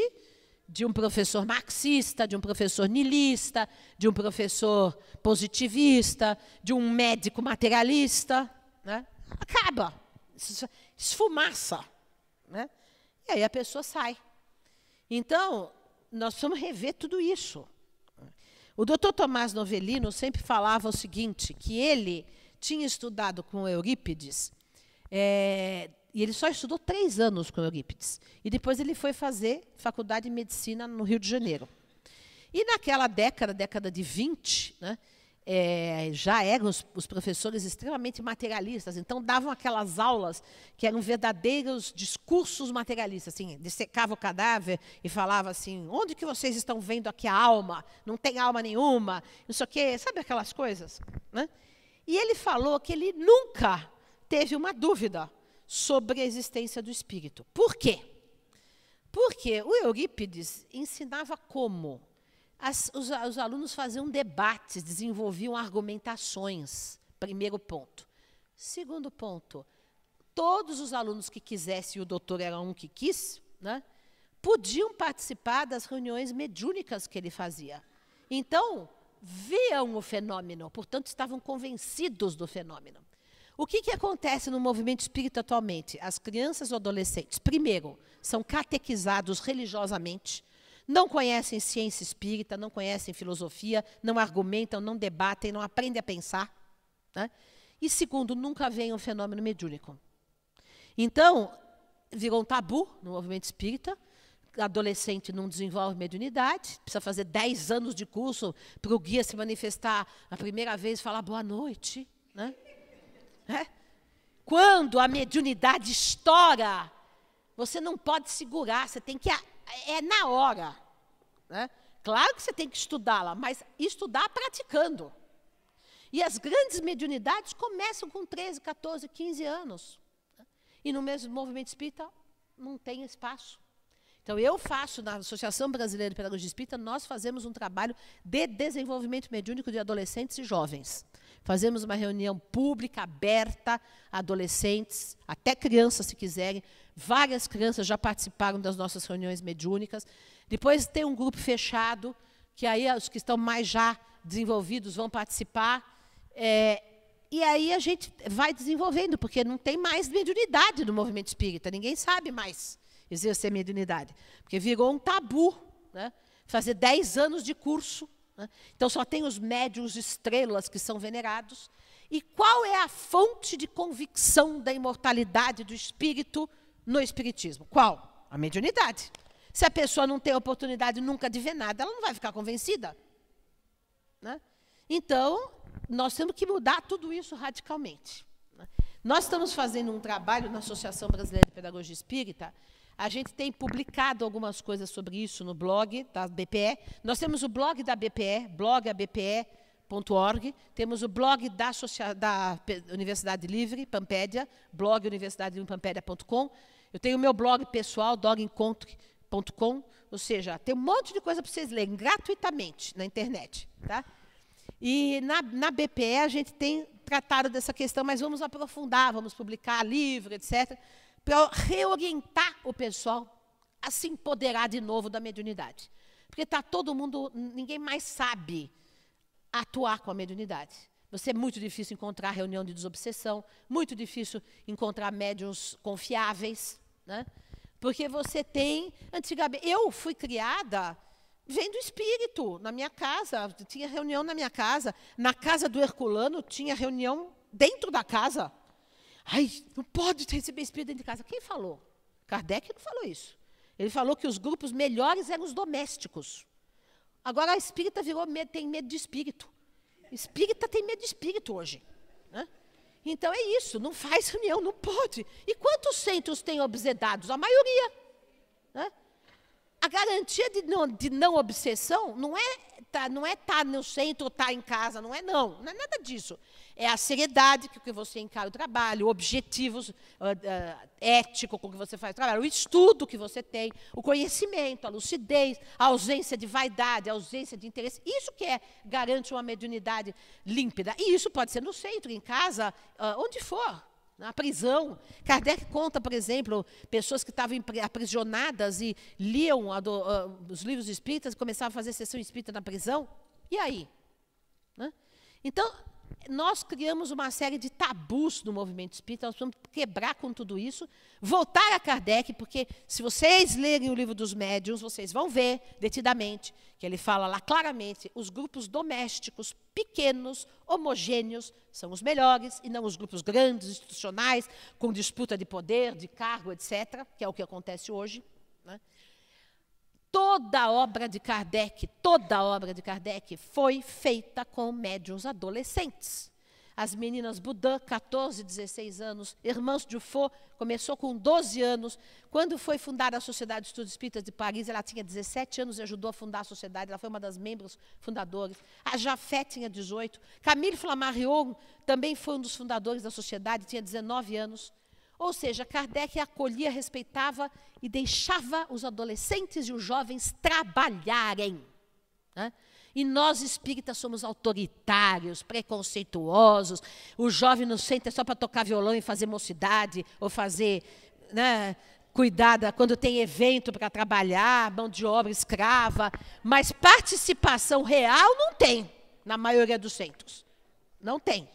de um professor marxista, de um professor niilista, de um professor positivista, de um médico materialista, né? Acaba, esfumaça, né? E aí a pessoa sai. Então, nós precisamos rever tudo isso. O doutor Tomás Novellino sempre falava o seguinte, que ele tinha estudado com Eurípides, e ele só estudou 3 anos com Eurípides, e depois ele foi fazer faculdade de medicina no Rio de Janeiro. E naquela década de 20, né, já eram os professores extremamente materialistas, então davam aquelas aulas que eram verdadeiros discursos materialistas, assim, dissecava o cadáver e falava assim, onde que vocês estão vendo aqui a alma? Não tem alma nenhuma, não sei o quê, sabe aquelas coisas, né? E ele falou que ele nunca teve uma dúvida sobre a existência do espírito. Por quê? Porque o Eurípides ensinava como os alunos faziam debates, desenvolviam argumentações. Primeiro ponto. Segundo ponto, todos os alunos que quisessem, e o doutor era um que quis, né, podiam participar das reuniões mediúnicas que ele fazia. Então, viam o fenômeno, portanto, estavam convencidos do fenômeno. O que acontece no movimento espírita atualmente? As crianças ou adolescentes, primeiro, são catequizados religiosamente, não conhecem ciência espírita, não conhecem filosofia, não argumentam, não debatem, não aprendem a pensar, né? E, segundo, nunca veem um fenômeno mediúnico. Então, virou um tabu no movimento espírita, adolescente não desenvolve mediunidade, precisa fazer 10 anos de curso para o guia se manifestar a primeira vez e falar boa noite, né? Quando a mediunidade estoura, você não pode segurar, você tem que... É na hora, né? Claro que você tem que estudá-la, mas estudar praticando. E as grandes mediunidades começam com 13, 14, 15 anos. Né? E no mesmo movimento espírita não tem espaço. Então, eu faço, na Associação Brasileira de Pedagogia Espírita, nós fazemos um trabalho de desenvolvimento mediúnico de adolescentes e jovens. Fazemos uma reunião pública, aberta, a adolescentes, até crianças, se quiserem. Várias crianças já participaram das nossas reuniões mediúnicas. Depois tem um grupo fechado, que aí os que estão mais já desenvolvidos vão participar. E aí a gente vai desenvolvendo, porque não tem mais mediunidade no movimento espírita. Ninguém sabe mais exercer mediunidade, porque virou um tabu, né? Fazer 10 anos de curso, né? Então só tem os médiuns estrelas que são venerados. E qual é a fonte de convicção da imortalidade do espírito no espiritismo? Qual? A mediunidade. Se a pessoa não tem a oportunidade nunca de ver nada, ela não vai ficar convencida, né? Então, nós temos que mudar tudo isso radicalmente, né? Nós estamos fazendo um trabalho na Associação Brasileira de Pedagogia Espírita. A gente tem publicado algumas coisas sobre isso no blog da BPE. Nós temos o blog da BPE, blogabpe.org.br, .org, temos o blog da Universidade Livre, Pampédia, blog universidadelivrepampédia.com. Eu tenho o meu blog pessoal, dogencontro.com, ou seja, tem um monte de coisa para vocês lerem gratuitamente na internet. Tá? E na BPE a gente tem tratado dessa questão, mas vamos aprofundar, vamos publicar livro, etc., para reorientar o pessoal a se empoderar de novo da mediunidade. Porque está todo mundo, ninguém mais sabe atuar com a mediunidade. Você é muito difícil encontrar reunião de desobsessão, muito difícil encontrar médiuns confiáveis, né? Porque você tem, antigamente, eu fui criada vendo espírito na minha casa, tinha reunião na minha casa, na casa do Herculano tinha reunião dentro da casa. Ai, não pode receber espírito dentro de casa. Quem falou? Kardec não falou isso. Ele falou que os grupos melhores eram os domésticos. Agora a espírita tem medo de espírito. Espírita tem medo de espírito hoje. Né? Então é isso, não faz reunião, não pode. E quantos centros tem obsedados? A maioria. Né? A garantia de não obsessão não é estar no centro ou estar em casa, não é nada disso. É a seriedade com que você encara o trabalho, o objetivo ético com que você faz o trabalho, o estudo que você tem, o conhecimento, a lucidez, a ausência de vaidade, a ausência de interesse. Isso que garante uma mediunidade límpida. E isso pode ser no centro, em casa, onde for. Na prisão. Kardec conta, por exemplo, pessoas que estavam aprisionadas e liam os livros espíritas e começavam a fazer sessão espírita na prisão. E aí? Né? Então, nós criamos uma série de tabus no movimento espírita, nós precisamos quebrar com tudo isso, voltar a Kardec, porque se vocês lerem o livro dos médiuns, vocês vão ver detidamente, que ele fala lá claramente, os grupos domésticos, pequenos, homogêneos, são os melhores, e não os grupos grandes, institucionais, com disputa de poder, de cargo, etc., que é o que acontece hoje. Né? Toda a obra de Kardec foi feita com médiuns adolescentes. As meninas Boudin, 14, 16 anos, Irmãs Dufaux, começou com 12 anos. Quando foi fundada a Sociedade de Estudos Espíritas de Paris, ela tinha 17 anos e ajudou a fundar a sociedade, ela foi uma das membros fundadores. A Jafé tinha 18. Camille Flammarion também foi um dos fundadores da sociedade, tinha 19 anos. Ou seja, Kardec acolhia, respeitava e deixava os adolescentes e os jovens trabalharem. Né? E nós espíritas somos autoritários, preconceituosos. O jovem não senta só para tocar violão e fazer mocidade, ou fazer, né, cuidada quando tem evento para trabalhar, mão de obra escrava. Mas participação real não tem, na maioria dos centros. Não tem.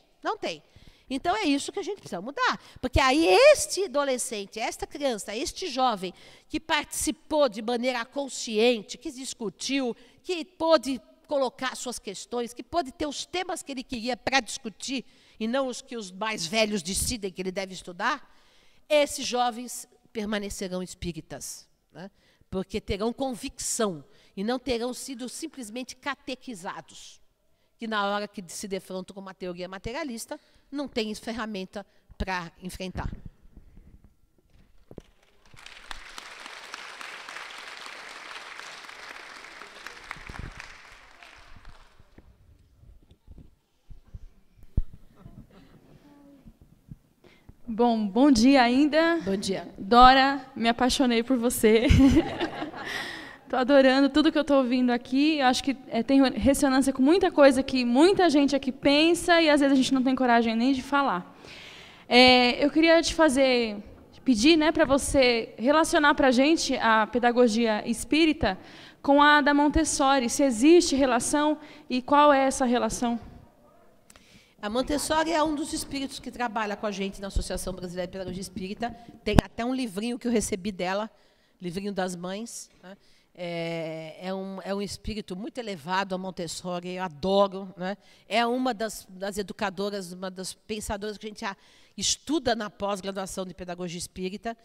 Então é isso que a gente precisa mudar. Porque aí este adolescente, esta criança, este jovem que participou de maneira consciente, que discutiu, que pôde colocar suas questões, que pôde ter os temas que ele queria para discutir, e não os que os mais velhos decidem que ele deve estudar, esses jovens permanecerão espíritas, né? Porque terão convicção e não terão sido simplesmente catequizados, que na hora que se defrontam com uma teoria materialista, não tem ferramenta para enfrentar. Bom dia ainda. Bom dia. Dora, me apaixonei por você. Estou adorando tudo que eu estou ouvindo aqui. Eu acho que tem ressonância com muita coisa que muita gente aqui pensa e às vezes a gente não tem coragem nem de falar. Eu queria te pedir, né, para você relacionar para a gente a pedagogia espírita com a da Montessori. Se existe relação e qual é essa relação? A Montessori é um dos espíritos que trabalha com a gente na Associação Brasileira de Pedagogia Espírita. Tem até um livrinho que eu recebi dela, livrinho das mães, né? É um espírito muito elevado, a Montessori, eu adoro. Né? É uma das educadoras, uma das pensadoras que a gente estuda na pós-graduação de Pedagogia Espírita.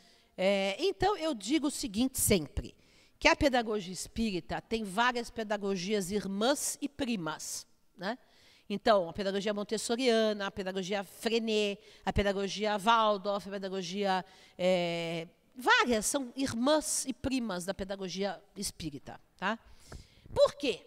Então, eu digo o seguinte sempre, que a pedagogia espírita tem várias pedagogias irmãs e primas. Né? Então, a pedagogia montessoriana, a pedagogia Freinet, a pedagogia Waldorf, a pedagogia... várias são irmãs e primas da pedagogia espírita. Tá? Por quê?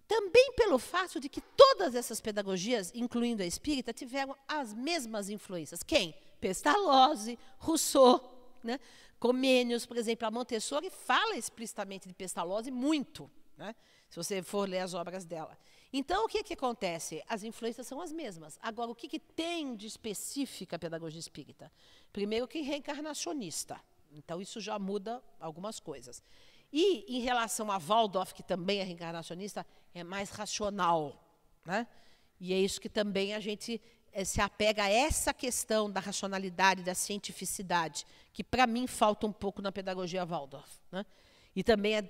também pelo fato de que todas essas pedagogias, incluindo a espírita, tiveram as mesmas influências. Quem? Pestalozzi, Rousseau, né? Comênios, por exemplo, a Montessori fala explicitamente de Pestalozzi muito, né? Se você for ler as obras dela. Então, o que acontece? As influências são as mesmas. Agora, o que tem de específica a pedagogia espírita? Primeiro, que reencarnacionista. Então, isso já muda algumas coisas. E, em relação a Waldorf, que também é reencarnacionista, é mais racional, né? E é isso que também a gente se apega a essa questão da racionalidade, da cientificidade, que, para mim, falta um pouco na pedagogia Waldorf, né? E também,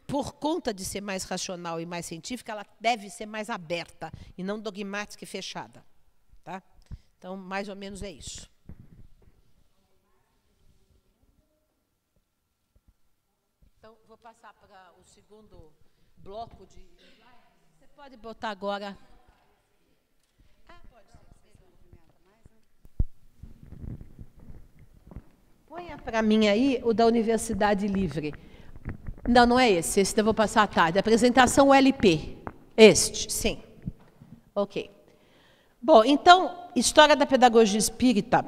por conta de ser mais racional e mais científica, ela deve ser mais aberta, e não dogmática e fechada. Tá? Então, mais ou menos é isso. Então, vou passar para o segundo bloco de slides. Você pode botar agora. Pode ser. Ponha para mim aí o da Universidade Livre. Não, não é esse. Esse eu vou passar à tarde. Apresentação LP. Este, sim. Ok. Bom, então, História da Pedagogia Espírita,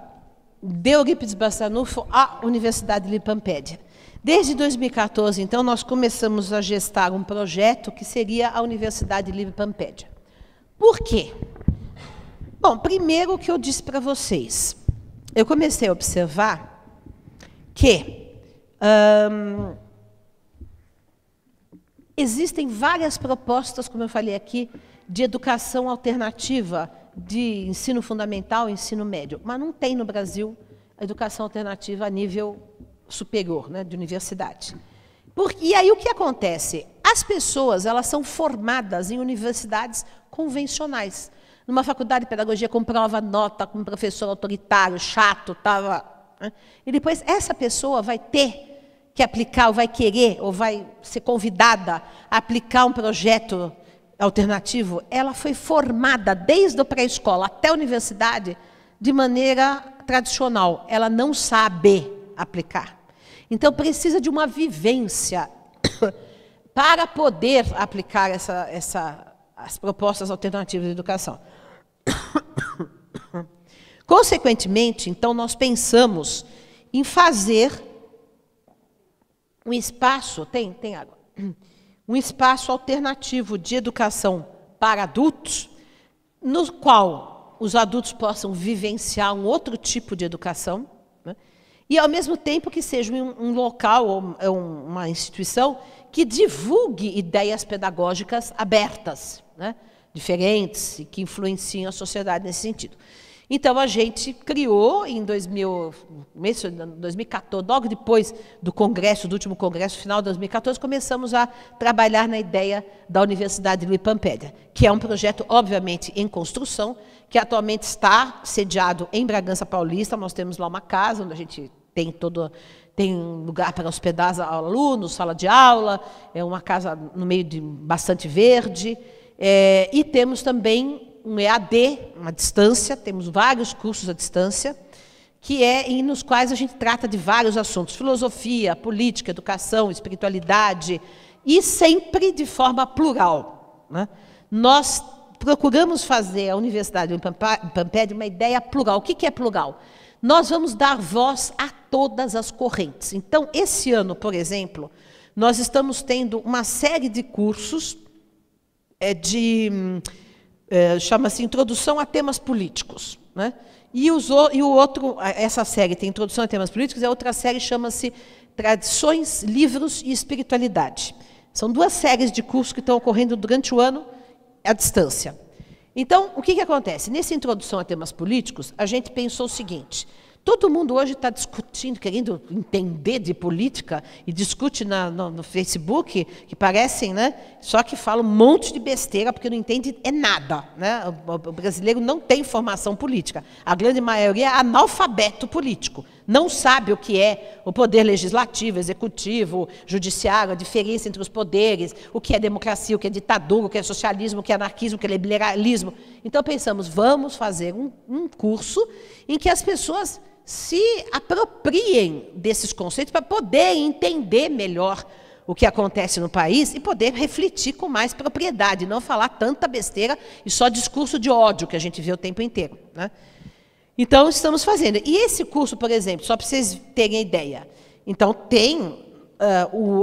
de Eurípides Barçanufo à Universidade Livre Pampédia. Desde 2014, então, nós começamos a gestar um projeto que seria a Universidade Livre Pampédia. Por quê? Bom, primeiro o que eu disse para vocês. Eu comecei a observar que existem várias propostas, como eu falei aqui, de educação alternativa, de ensino fundamental e ensino médio, mas não tem no Brasil a educação alternativa a nível superior, né, de universidade. E aí o que acontece? As pessoas, elas são formadas em universidades convencionais. Numa faculdade de pedagogia com prova, nota, com um professor autoritário, chato, né? E depois essa pessoa vai ter que aplicar, ou vai querer, ou vai ser convidada a aplicar um projeto alternativo. Ela foi formada desde a pré-escola até a universidade de maneira tradicional. Ela não sabe aplicar. Então, precisa de uma vivência para poder aplicar as propostas alternativas de educação. Consequentemente, então, nós pensamos em fazer um espaço, tem água, um espaço alternativo de educação para adultos, no qual os adultos possam vivenciar um outro tipo de educação, né? E, ao mesmo tempo, que seja um local ou uma instituição que divulgue ideias pedagógicas abertas, né? Diferentes, e que influenciem a sociedade nesse sentido. Então, a gente criou, em 2014, logo depois do congresso, do último congresso, final de 2014, começamos a trabalhar na ideia da Universidade Livre Pampédia, que é um projeto, obviamente, em construção, que atualmente está sediado em Bragança Paulista. Nós temos lá uma casa onde a gente tem lugar para hospedar alunos, sala de aula, é uma casa no meio de bastante verde, e temos também um EAD, uma distância, temos vários cursos à distância, nos quais a gente trata de vários assuntos, filosofia, política, educação, espiritualidade, e sempre de forma plural, né? Nós procuramos fazer a Universidade de Pampédia uma ideia plural. O que é plural? Nós vamos dar voz a todas as correntes. Então, esse ano, por exemplo, nós estamos tendo uma série de cursos chama-se Introdução a Temas Políticos, né? E o outro, essa série tem Introdução a Temas Políticos, e a outra série chama-se Tradições, Livros e Espiritualidade. São duas séries de cursos que estão ocorrendo durante o ano à distância. Então, o que acontece? Nessa Introdução a Temas Políticos, a gente pensou o seguinte: todo mundo hoje está discutindo, querendo entender de política, e discute no Facebook, que parecem, né? Só que fala um monte de besteira, porque não entende nada, né? O brasileiro não tem formação política. A grande maioria é analfabeto político. Não sabe o que é o poder legislativo, executivo, judiciário, a diferença entre os poderes, o que é democracia, o que é ditadura, o que é socialismo, o que é anarquismo, o que é liberalismo. Então, pensamos, vamos fazer um curso em que as pessoas se apropriem desses conceitos para poder entender melhor o que acontece no país e poder refletir com mais propriedade, não falar tanta besteira e só discurso de ódio que a gente vê o tempo inteiro, né? Então, estamos fazendo. E esse curso, por exemplo, só para vocês terem ideia, então tem,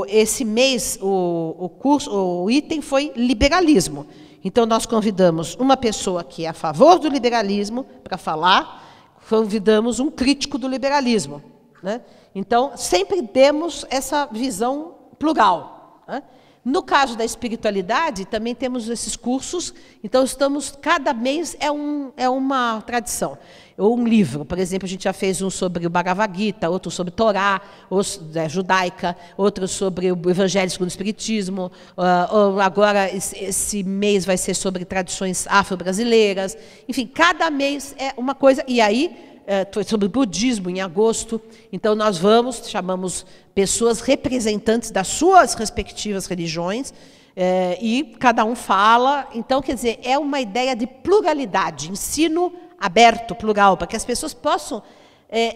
esse mês, o item foi liberalismo. Então, nós convidamos uma pessoa que é a favor do liberalismo para falar, convidamos um crítico do liberalismo, né? Então, sempre temos essa visão plural, né? No caso da espiritualidade, também temos esses cursos, então cada mês é uma tradição. Ou um livro, por exemplo, a gente já fez um sobre o Bhagavad Gita, outro sobre Torá, judaica, outro sobre o Evangelho segundo o Espiritismo, agora esse mês vai ser sobre tradições afro-brasileiras, enfim, cada mês é uma coisa, e aí sobre budismo em agosto, então nós chamamos pessoas representantes das suas respectivas religiões, e cada um fala, então, quer dizer, é uma ideia de pluralidade, ensino aberto, plural, para que as pessoas possam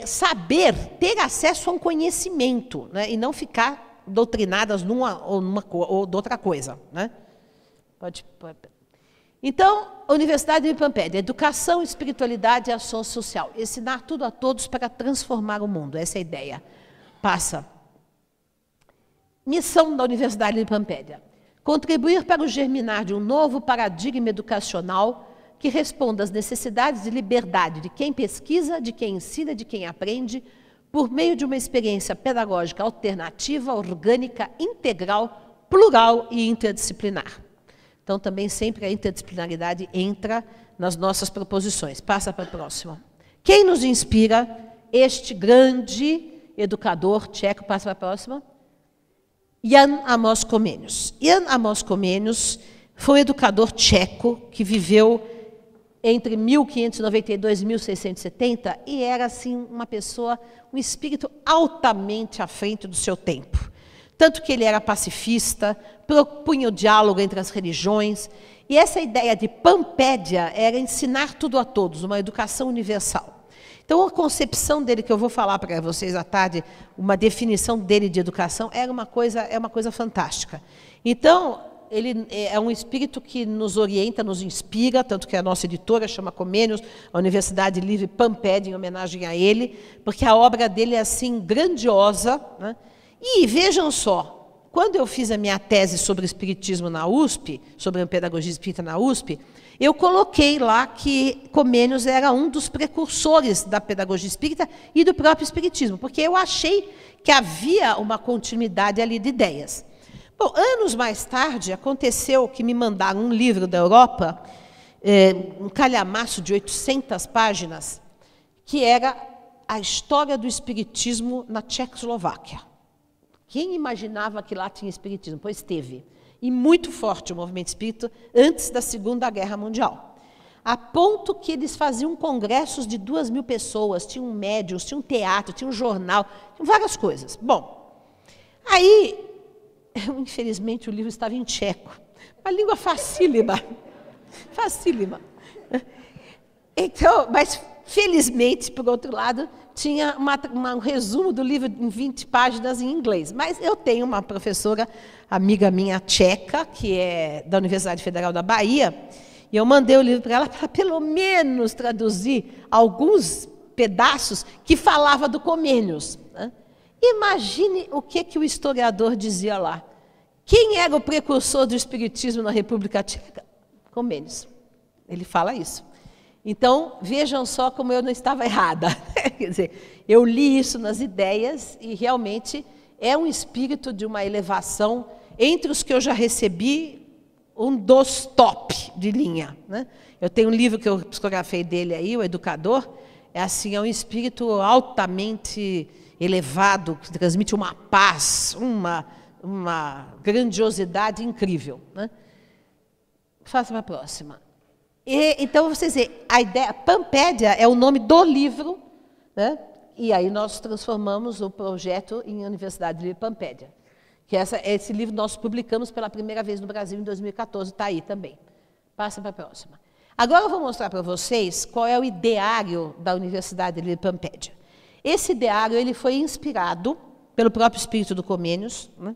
saber, ter acesso a um conhecimento, né, e não ficar doutrinadas numa ou de outra coisa, né? Pode. Então, a Universidade de Pampédia, educação, espiritualidade e ação social. Ensinar tudo a todos para transformar o mundo. Essa é a ideia. Passa. Missão da Universidade de Pampédia. Contribuir para o germinar de um novo paradigma educacional que responda às necessidades de liberdade de quem pesquisa, de quem ensina, de quem aprende, por meio de uma experiência pedagógica alternativa, orgânica, integral, plural e interdisciplinar. Então, também sempre a interdisciplinaridade entra nas nossas proposições. Passa para a próxima. Quem nos inspira? Este grande educador tcheco. Passa para a próxima. Jan Amos Comenius. Jan Amos Comenius foi um educador tcheco que viveu entre 1592 e 1670 e era, assim, uma pessoa, um espírito altamente à frente do seu tempo. Tanto que ele era pacifista, propunha o diálogo entre as religiões, e essa ideia de Pampédia era ensinar tudo a todos, uma educação universal. Então, a concepção dele, que eu vou falar para vocês à tarde, uma definição dele de educação, é uma coisa fantástica. Então, ele é um espírito que nos orienta, nos inspira, tanto que a nossa editora chama Comenius, a Universidade Livre Pampédia, em homenagem a ele, porque a obra dele é, assim, grandiosa, né? E vejam só, quando eu fiz a minha tese sobre espiritismo na USP, sobre a pedagogia espírita na USP, eu coloquei lá que Comenius era um dos precursores da pedagogia espírita e do próprio espiritismo, porque eu achei que havia uma continuidade ali de ideias. Bom, anos mais tarde, aconteceu que me mandaram um livro da Europa, um calhamaço de 800 páginas, que era a história do espiritismo na Tchecoslováquia. Quem imaginava que lá tinha espiritismo? Pois teve. E muito forte o movimento espírita antes da Segunda Guerra Mundial. A ponto que eles faziam congressos de 2.000 pessoas, tinham médiuns, tinham teatro, tinham jornal, tinham várias coisas. Bom, aí, infelizmente, o livro estava em tcheco. Uma língua facílima. Facílima. Então, mas, felizmente, por outro lado, tinha um resumo do livro em 20 páginas em inglês. Mas eu tenho uma professora, amiga minha tcheca, que é da Universidade Federal da Bahia, e eu mandei o livro para ela para, pelo menos, traduzir alguns pedaços que falava do Comenius, né? Imagine o que o historiador dizia lá. Quem era o precursor do espiritismo na República Tcheca? Comenius. Ele fala isso. Então, vejam só como eu não estava errada. Quer dizer, eu li isso nas ideias e realmente é um espírito de uma elevação entre os que eu já recebi, um dos top de linha, né? Eu tenho um livro que eu psicografei dele aí, O Educador, é um espírito altamente elevado, que transmite uma paz, uma grandiosidade incrível, né? Faça para a próxima. Então, vocês veem, a ideia, Pampédia é o nome do livro, né? E aí nós transformamos o projeto em Universidade de Pampédia. Que esse livro nós publicamos pela primeira vez no Brasil em 2014, está aí também. Passa para a próxima. Agora eu vou mostrar para vocês qual é o ideário da Universidade de Pampédia. Esse ideário ele foi inspirado pelo próprio espírito do Comenius, né?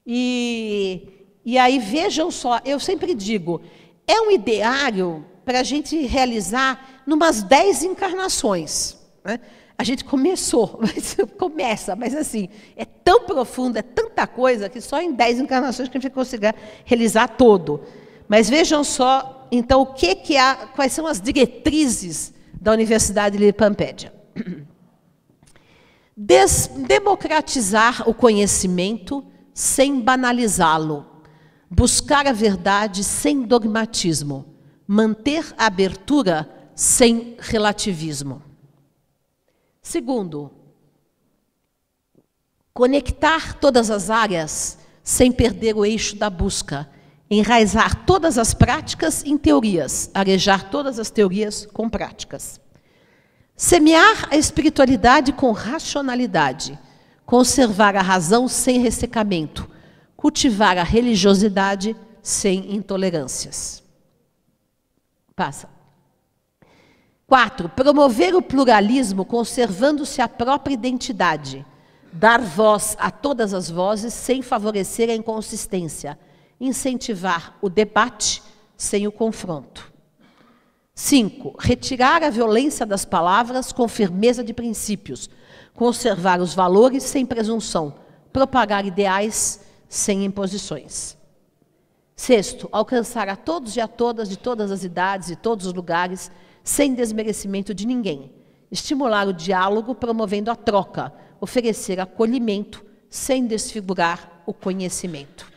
E aí, vejam só, eu sempre digo, é um ideário para a gente realizar numas 10 encarnações, né? A gente começa, mas assim, é tão profundo, é tanta coisa, que só em 10 encarnações que a gente vai conseguir realizar todo. Mas vejam só, então, o que há, quais são as diretrizes da Universidade Liripampédia. Democratizar o conhecimento sem banalizá-lo. Buscar a verdade sem dogmatismo. Manter a abertura sem relativismo. Segundo, conectar todas as áreas sem perder o eixo da busca. Enraizar todas as práticas em teorias. Arejar todas as teorias com práticas. Semear a espiritualidade com racionalidade. Conservar a razão sem ressecamento. Cultivar a religiosidade sem intolerâncias. Passa. 4. Promover o pluralismo conservando-se a própria identidade. Dar voz a todas as vozes sem favorecer a inconsistência. Incentivar o debate sem o confronto. 5. Retirar a violência das palavras com firmeza de princípios. Conservar os valores sem presunção. Propagar ideais sem imposições. 6. Alcançar a todos e a todas, de todas as idades e todos os lugares, sem desmerecimento de ninguém. Estimular o diálogo, promovendo a troca. Oferecer acolhimento, sem desfigurar o conhecimento.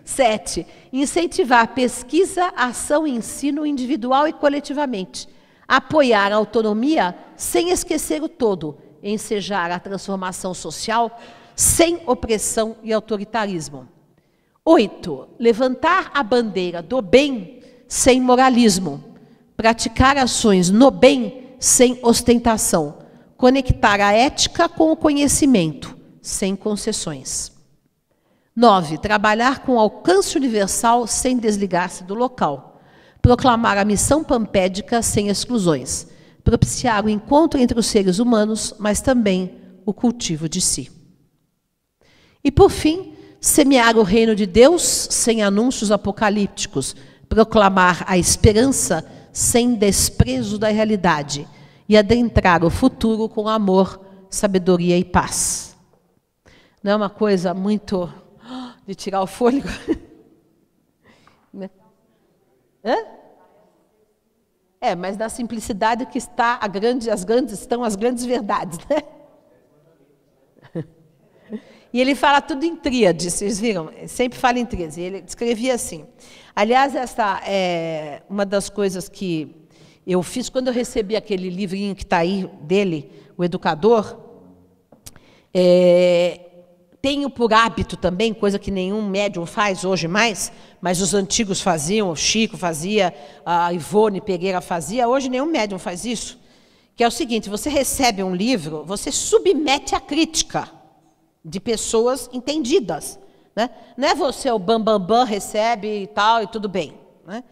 7. Incentivar pesquisa, ação e ensino individual e coletivamente. Apoiar a autonomia, sem esquecer o todo. Ensejar a transformação social, sem opressão e autoritarismo. 8. Levantar a bandeira do bem, sem moralismo. Praticar ações no bem, sem ostentação. Conectar a ética com o conhecimento, sem concessões. 9. Trabalhar com alcance universal, sem desligar-se do local. Proclamar a missão pampédica, sem exclusões. Propiciar o encontro entre os seres humanos, mas também o cultivo de si. E, por fim, semear o reino de Deus, sem anúncios apocalípticos. Proclamar a esperança, sem desprezo da realidade, e adentrar o futuro com amor, sabedoria e paz. Não é uma coisa muito de tirar o fôlego? Hã? Mas na simplicidade que está estão as grandes verdades, né? E ele fala tudo em tríade, vocês viram? Ele sempre fala em tríade. Ele escrevia assim. Aliás, essa é uma das coisas que eu fiz quando eu recebi aquele livrinho que está aí dele, O Educador. Tenho por hábito também, coisa que nenhum médium faz hoje mais, mas os antigos faziam, o Chico fazia, a Ivone Pereira fazia, hoje nenhum médium faz isso, que é o seguinte: você recebe um livro, você submete à crítica de pessoas entendidas, né? Não é você o bambambam, recebe e tal, e tudo bem, né?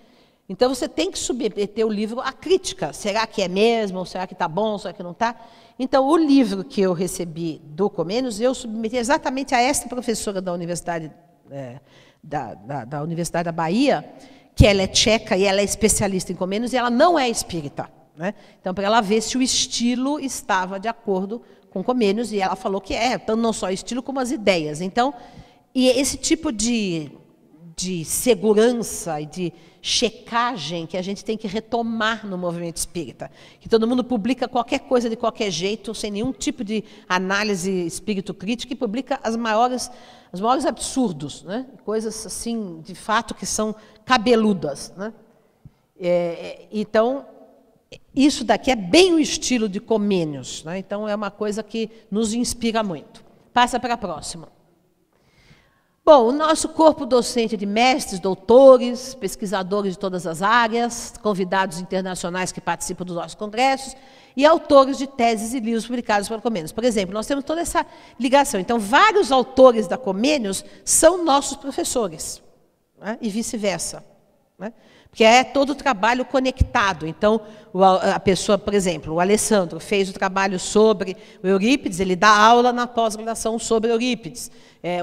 Então, você tem que submeter o livro à crítica. Será que é mesmo? Será que está bom? Será que não está? Então, o livro que eu recebi do Comênios, eu submeti exatamente a esta professora da Universidade, da Universidade da Bahia, que ela é tcheca e ela é especialista em Comênios, e ela não é espírita, né? Então, para ela ver se o estilo estava de acordo com Comênios, e ela falou que tanto não só o estilo, como as ideias. Então, e esse tipo de segurança e de checagem que a gente tem que retomar no movimento espírita. Que todo mundo publica qualquer coisa de qualquer jeito, sem nenhum tipo de análise espírito crítica, e publica os maiores absurdos, né? Coisas assim, de fato, que são cabeludas, né? Então, isso daqui é bem o estilo de Comênios, né? Então, é uma coisa que nos inspira muito. Passa para a próxima. Bom, o nosso corpo docente de mestres, doutores, pesquisadores de todas as áreas, convidados internacionais que participam dos nossos congressos e autores de teses e livros publicados pela Comênios. Por exemplo, nós temos toda essa ligação. Então, vários autores da Comênios são nossos professores, né? E vice-versa. né? Porque é todo o trabalho conectado. Então, a pessoa, por exemplo, o Alessandro fez o trabalho sobre o Eurípides, ele dá aula na pós-graduação sobre Eurípides.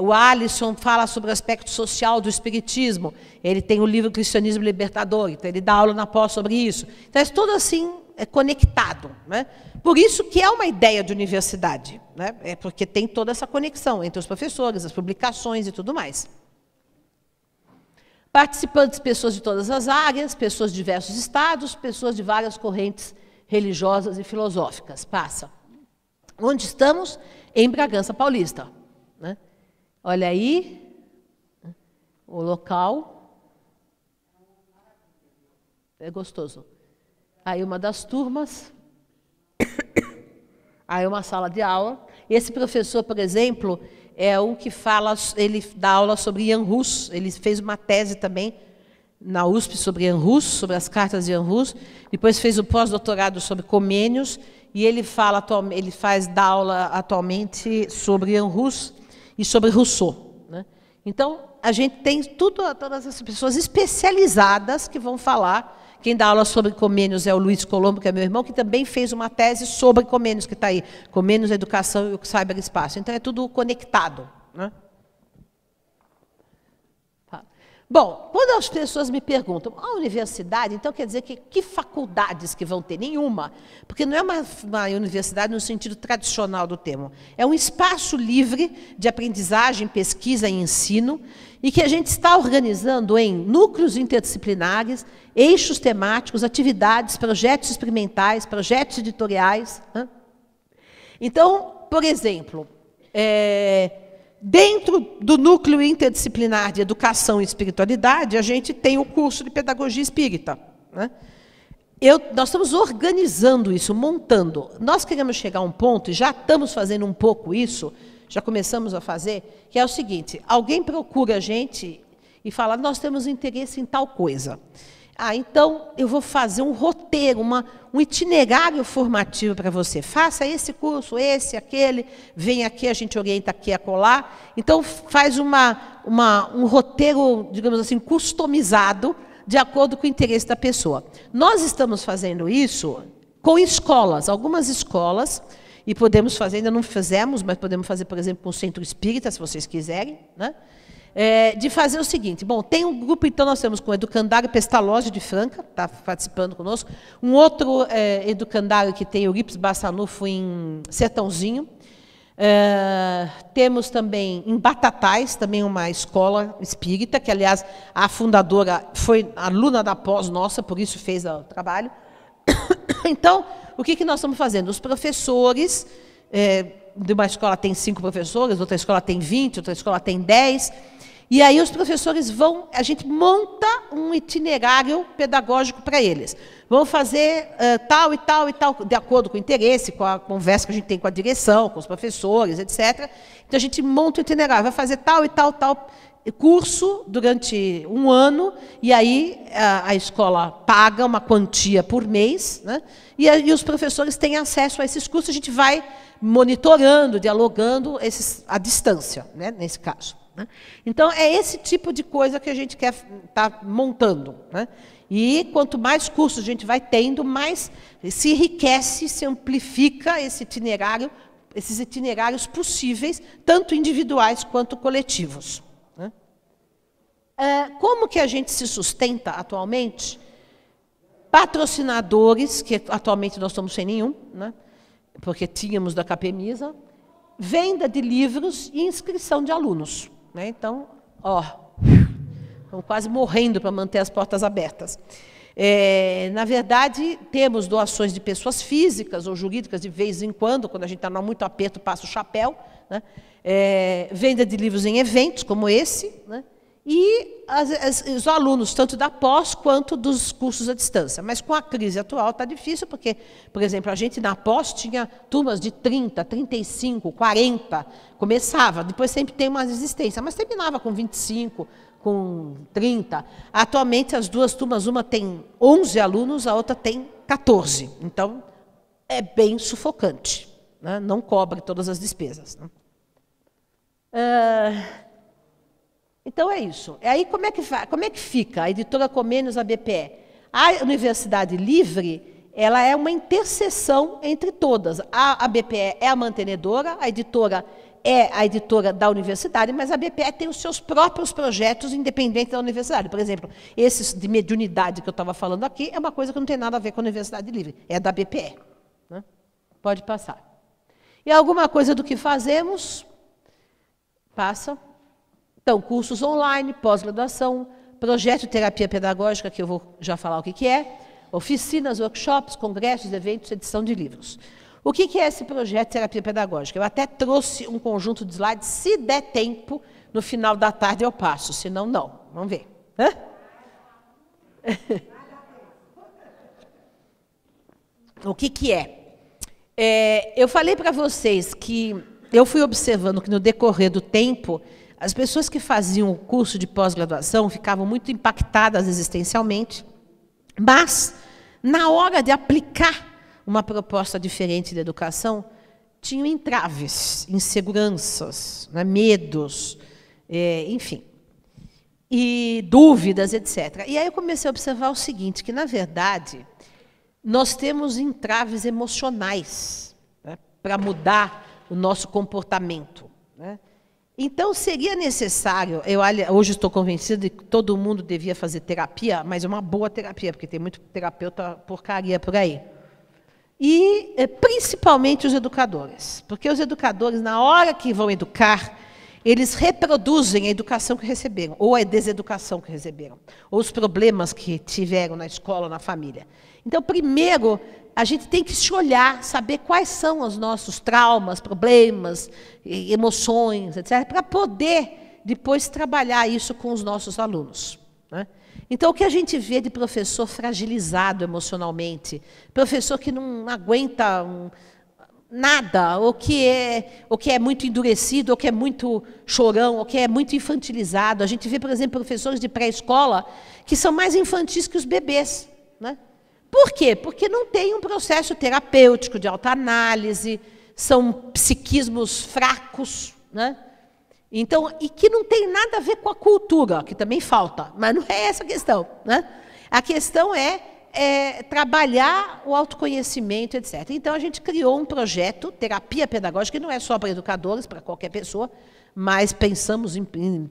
O Alisson fala sobre o aspecto social do espiritismo. Ele tem o livro Cristianismo Libertador, então ele dá aula na pós sobre isso. Então, é tudo assim conectado, né? Por isso que é uma ideia de universidade, né? É porque tem toda essa conexão entre os professores, as publicações e tudo mais. Participantes, pessoas de todas as áreas, pessoas de diversos estados, pessoas de várias correntes religiosas e filosóficas. Passa. Onde estamos? Em Bragança Paulista, né? Olha aí o local. É gostoso. Aí uma das turmas. Aí uma sala de aula. Esse professor, por exemplo, é um que fala, ele dá aula sobre Jan Hus, ele fez uma tese também na USP sobre Jan Hus, sobre as cartas de Jan Hus, depois fez o pós-doutorado sobre Comênios, e ele dá aula atualmente sobre Jan Hus e sobre Rousseau, né? Então, a gente tem todas essas pessoas especializadas que vão falar. Quem dá aula sobre Comênios é o Luiz Colombo, que é meu irmão, que também fez uma tese sobre Comênios, que está aí. Comênios, Educação e o Cyberespaço. Então, é tudo conectado, né? Bom, quando as pessoas me perguntam, a universidade, então quer dizer que faculdades que vão ter? Nenhuma. Porque não é uma universidade no sentido tradicional do termo. É um espaço livre de aprendizagem, pesquisa e ensino, e que a gente está organizando em núcleos interdisciplinares, eixos temáticos, atividades, projetos experimentais, projetos editoriais, né? Então, por exemplo, dentro do núcleo interdisciplinar de educação e espiritualidade, a gente tem o curso de pedagogia espírita, né? Nós estamos organizando isso, montando. Nós queremos chegar a um ponto, e já estamos fazendo um pouco isso, já começamos a fazer, que é o seguinte: alguém procura a gente e fala, nós temos interesse em tal coisa. Então, eu vou fazer um roteiro, um itinerário formativo para você. Faça esse curso, esse, aquele, vem aqui, a gente orienta aqui a colar. Então, faz um roteiro, digamos assim, customizado, de acordo com o interesse da pessoa. Nós estamos fazendo isso com escolas, algumas escolas, e podemos fazer, ainda não fizemos, mas podemos fazer, por exemplo, com o Centro Espírita, se vocês quiserem, né? De fazer o seguinte, bom, tem um grupo, então nós temos com o Educandário Pestalozzi de Franca, está participando conosco, um outro educandário que tem o Eurípides Bassanufo em Sertãozinho, temos também em Batatais, também uma escola espírita, que aliás a fundadora foi aluna da pós nossa, por isso fez o trabalho. Então, o que nós estamos fazendo? Os professores, de uma escola tem 5 professores, outra escola tem 20, outra escola tem 10, e aí os professores a gente monta um itinerário pedagógico para eles. Vão fazer tal e tal e tal, de acordo com o interesse, com a conversa que a gente tem com a direção, com os professores, etc. Então, a gente monta o itinerário, vai fazer tal e tal, tal curso durante um ano, e aí a escola paga uma quantia por mês, né? E os professores têm acesso a esses cursos, a gente vai monitorando, dialogando à distância, né, nesse caso, né? Então, é esse tipo de coisa que a gente quer estar montando, né? E quanto mais cursos a gente vai tendo, mais se enriquece, se amplifica esse itinerário, esses itinerários possíveis, tanto individuais quanto coletivos, né? Como que a gente se sustenta atualmente? Patrocinadores, que atualmente nós estamos sem nenhum, né? Porque tínhamos da Capemisa, venda de livros e inscrição de alunos, né? Então, estamos quase morrendo para manter as portas abertas. Na verdade, temos doações de pessoas físicas ou jurídicas de vez em quando a gente está muito aperto, passa o chapéu, né? Venda de livros em eventos como esse, né? E os alunos, tanto da pós quanto dos cursos à distância. Mas com a crise atual está difícil, porque, por exemplo, a gente na pós tinha turmas de 30, 35, 40, começava, depois sempre tem uma resistência, mas terminava com 25, com 30. Atualmente, as duas turmas, uma tem 11 alunos, a outra tem 14. Então, é bem sufocante, né? Não cobre todas as despesas, né? Então é isso. E aí como é que fica a editora Comênios, a BPE? A Universidade Livre, ela é uma interseção entre todas. A BPE é a mantenedora, a editora é a editora da universidade, mas a BPE tem os seus próprios projetos independentes da universidade. Por exemplo, esses de mediunidade que eu estava falando aqui é uma coisa que não tem nada a ver com a Universidade Livre, é da BPE. Né? Pode passar. E alguma coisa do que fazemos? Passa. Então, cursos online, pós-graduação, projeto de terapia pedagógica, que eu vou já falar o que é, oficinas, workshops, congressos, eventos, edição de livros. O que é esse projeto de terapia pedagógica? Eu até trouxe um conjunto de slides, se der tempo, no final da tarde eu passo, senão não. Vamos ver. Hã? O que é? Eu falei para vocês que eu fui observando que no decorrer do tempo, as pessoas que faziam o curso de pós-graduação ficavam muito impactadas existencialmente, mas, na hora de aplicar uma proposta diferente de educação, tinham entraves, inseguranças, né, medos, enfim, e dúvidas, etc. E aí eu comecei a observar o seguinte, que, na verdade, nós temos entraves emocionais, né, para mudar o nosso comportamento. Né? Então, seria necessário, hoje estou convencida de que todo mundo devia fazer terapia, mas é uma boa terapia, porque tem muito terapeuta porcaria por aí. E, principalmente, os educadores. Porque os educadores, na hora que vão educar, eles reproduzem a educação que receberam, ou a deseducação que receberam, ou os problemas que tiveram na escola, na família. Então, primeiro, a gente tem que se olhar, saber quais são os nossos traumas, problemas, emoções, etc., para poder, depois, trabalhar isso com os nossos alunos. Né? Então, o que a gente vê de professor fragilizado emocionalmente, professor que não aguenta nada, ou que é muito endurecido, ou que é muito chorão, ou que é muito infantilizado. A gente vê, por exemplo, professores de pré-escola que são mais infantis que os bebês. Né? Por quê? Porque não tem um processo terapêutico de autoanálise, são psiquismos fracos, né? Então, e que não tem nada a ver com a cultura, que também falta, mas não é essa a questão. Né? A questão é trabalhar o autoconhecimento, etc. Então, a gente criou um projeto, terapia pedagógica, que não é só para educadores, para qualquer pessoa, mas pensamos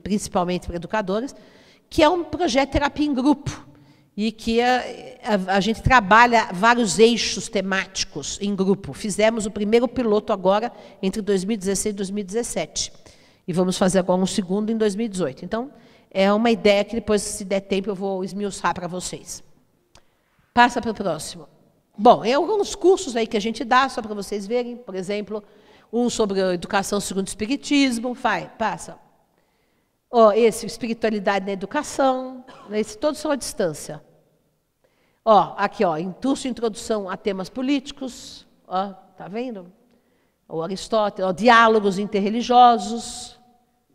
principalmente para educadores, que é um projeto de terapia em grupo, e que a gente trabalha vários eixos temáticos em grupo. Fizemos o primeiro piloto agora, entre 2016 e 2017. E vamos fazer agora um segundo em 2018. Então, é uma ideia que depois, se der tempo, eu vou esmiuçar para vocês. Passa para o próximo. Bom, é alguns cursos aí que a gente dá, só para vocês verem. Por exemplo, um sobre a educação segundo o espiritismo. Passa. Esse, espiritualidade na educação. Esse, todos são à distância. Aqui, curso de introdução a temas políticos. Tá vendo? O Aristóteles, diálogos interreligiosos.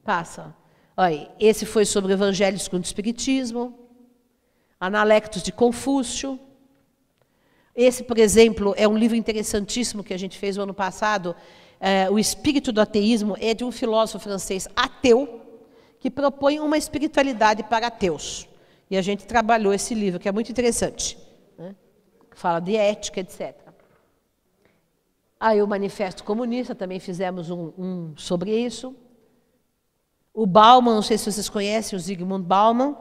Passa. Esse foi sobre o Evangelho segundo o Espiritismo. Analectos de Confúcio. Esse, por exemplo, é um livro interessantíssimo que a gente fez no ano passado. O Espírito do Ateísmo é de um filósofo francês ateu, que propõe uma espiritualidade para ateus. E a gente trabalhou esse livro, que é muito interessante. Né? Fala de ética, etc. Aí o Manifesto Comunista, também fizemos um sobre isso. O Bauman, não sei se vocês conhecem, o Zygmunt Bauman,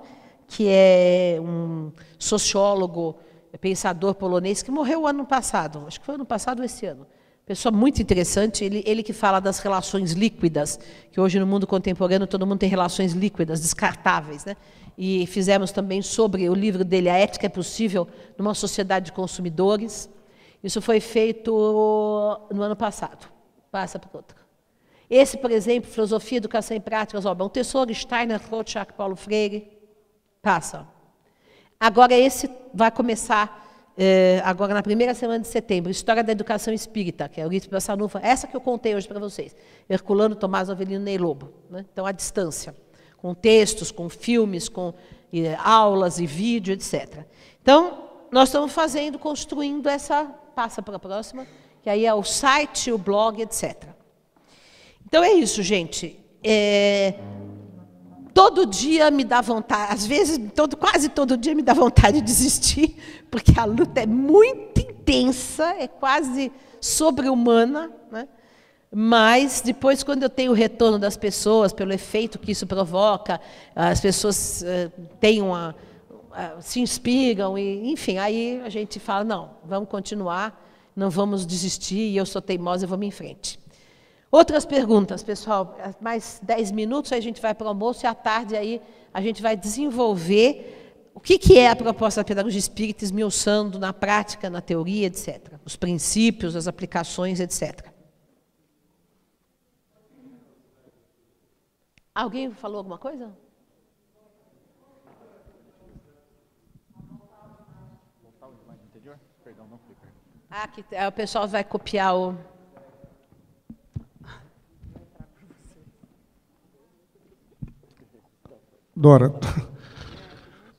que é um sociólogo, pensador polonês, que morreu o ano passado, acho que foi ano passado ou esse ano. Pessoa muito interessante, ele que fala das relações líquidas, que hoje no mundo contemporâneo todo mundo tem relações líquidas, descartáveis. Né? E fizemos também sobre o livro dele, A Ética é Possível numa Sociedade de Consumidores. Isso foi feito no ano passado. Passa para outro. Esse, por exemplo, Filosofia, Educação e Práticas, um tesouro, Steiner, Rothschild, Paulo Freire. Passa. Agora, esse vai começar agora na primeira semana de setembro, História da Educação Espírita, que é o Eurípides Bassanuffa, essa que eu contei hoje para vocês. Herculano, Tomás Avelino, Ney Lobo. Né? Então, à distância, com textos, com filmes, com aulas e vídeo, etc. Então, nós estamos construindo essa... Passa para a próxima, que aí é o site, o blog, etc. Então, é isso, gente. todo dia me dá vontade, às vezes, quase todo dia me dá vontade de desistir, porque a luta é muito intensa, é quase sobre-humana, né? Mas, depois, quando eu tenho o retorno das pessoas, pelo efeito que isso provoca, as pessoas se inspiram, e, enfim, aí a gente fala, não, vamos continuar, não vamos desistir, e eu sou teimosa, vamos em frente. Outras perguntas, pessoal, mais 10 minutos, aí a gente vai para o almoço, e à tarde aí a gente vai desenvolver o que é a proposta da pedagogia espírita, esmiuçando na prática, na teoria, etc. Os princípios, as aplicações, etc. Alguém falou alguma coisa? Aqui, o pessoal vai copiar o... Dora,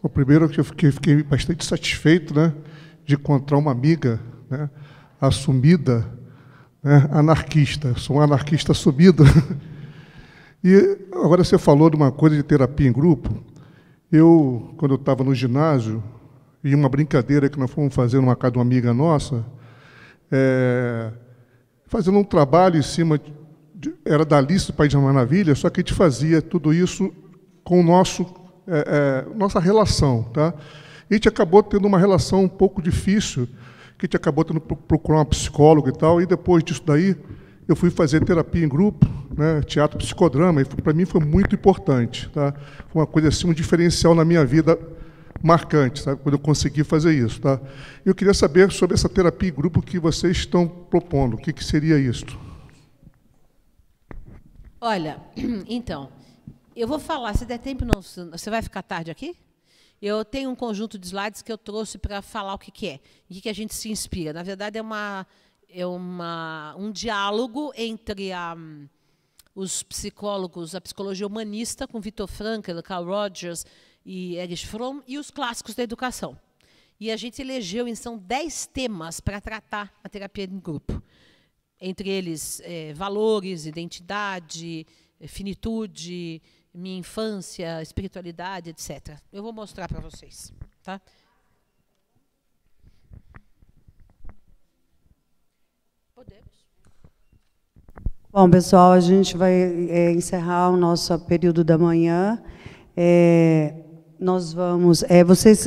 o primeiro que eu fiquei bastante satisfeito, né, de encontrar uma amiga, né, assumida, né, anarquista. Sou um anarquista assumido. E agora você falou de uma coisa de terapia em grupo. Quando eu estava no ginásio, e uma brincadeira que nós fomos fazer numa casa de uma amiga nossa, fazendo um trabalho em cima, era da Alice do País das Maravilhas, só que a gente fazia tudo isso com nossa relação. Tá? E a gente acabou tendo uma relação um pouco difícil, que a gente acabou tendo que procurar uma psicóloga e tal, e depois disso daí, eu fui fazer terapia em grupo, né, teatro psicodrama, e para mim foi muito importante. Tá? Foi uma coisa assim, um diferencial na minha vida marcante, sabe, quando eu consegui fazer isso. Tá? Eu queria saber sobre essa terapia em grupo que vocês estão propondo. O que seria isso? Olha, então, eu vou falar, se der tempo, não, você vai ficar tarde aqui? Eu tenho um conjunto de slides que eu trouxe para falar o que é, em que a gente se inspira. Na verdade, um diálogo entre os psicólogos, a psicologia humanista, com Viktor Frankl, Carl Rogers e Erich Fromm, e os clássicos da educação. E a gente elegeu, então, 10 temas para tratar a terapia em grupo. Entre eles, valores, identidade, finitude, minha infância, espiritualidade, etc. Eu vou mostrar para vocês. Tá? Podemos. Bom, pessoal, a gente vai encerrar o nosso período da manhã. Nós vamos...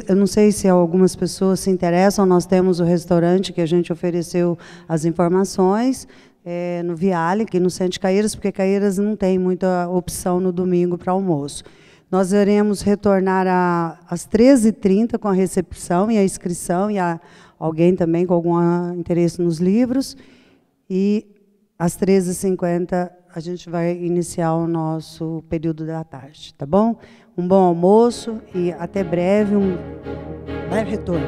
eu não sei se algumas pessoas se interessam, nós temos o restaurante que a gente ofereceu as informações, no Viale, aqui no centro de Caieiras, porque Caieiras não tem muita opção no domingo para almoço. Nós iremos retornar às 13h30 com a recepção e a inscrição, e alguém também com algum interesse nos livros, e às 13h50 a gente vai iniciar o nosso período da tarde, tá bom? Um bom almoço e até breve, um breve retorno.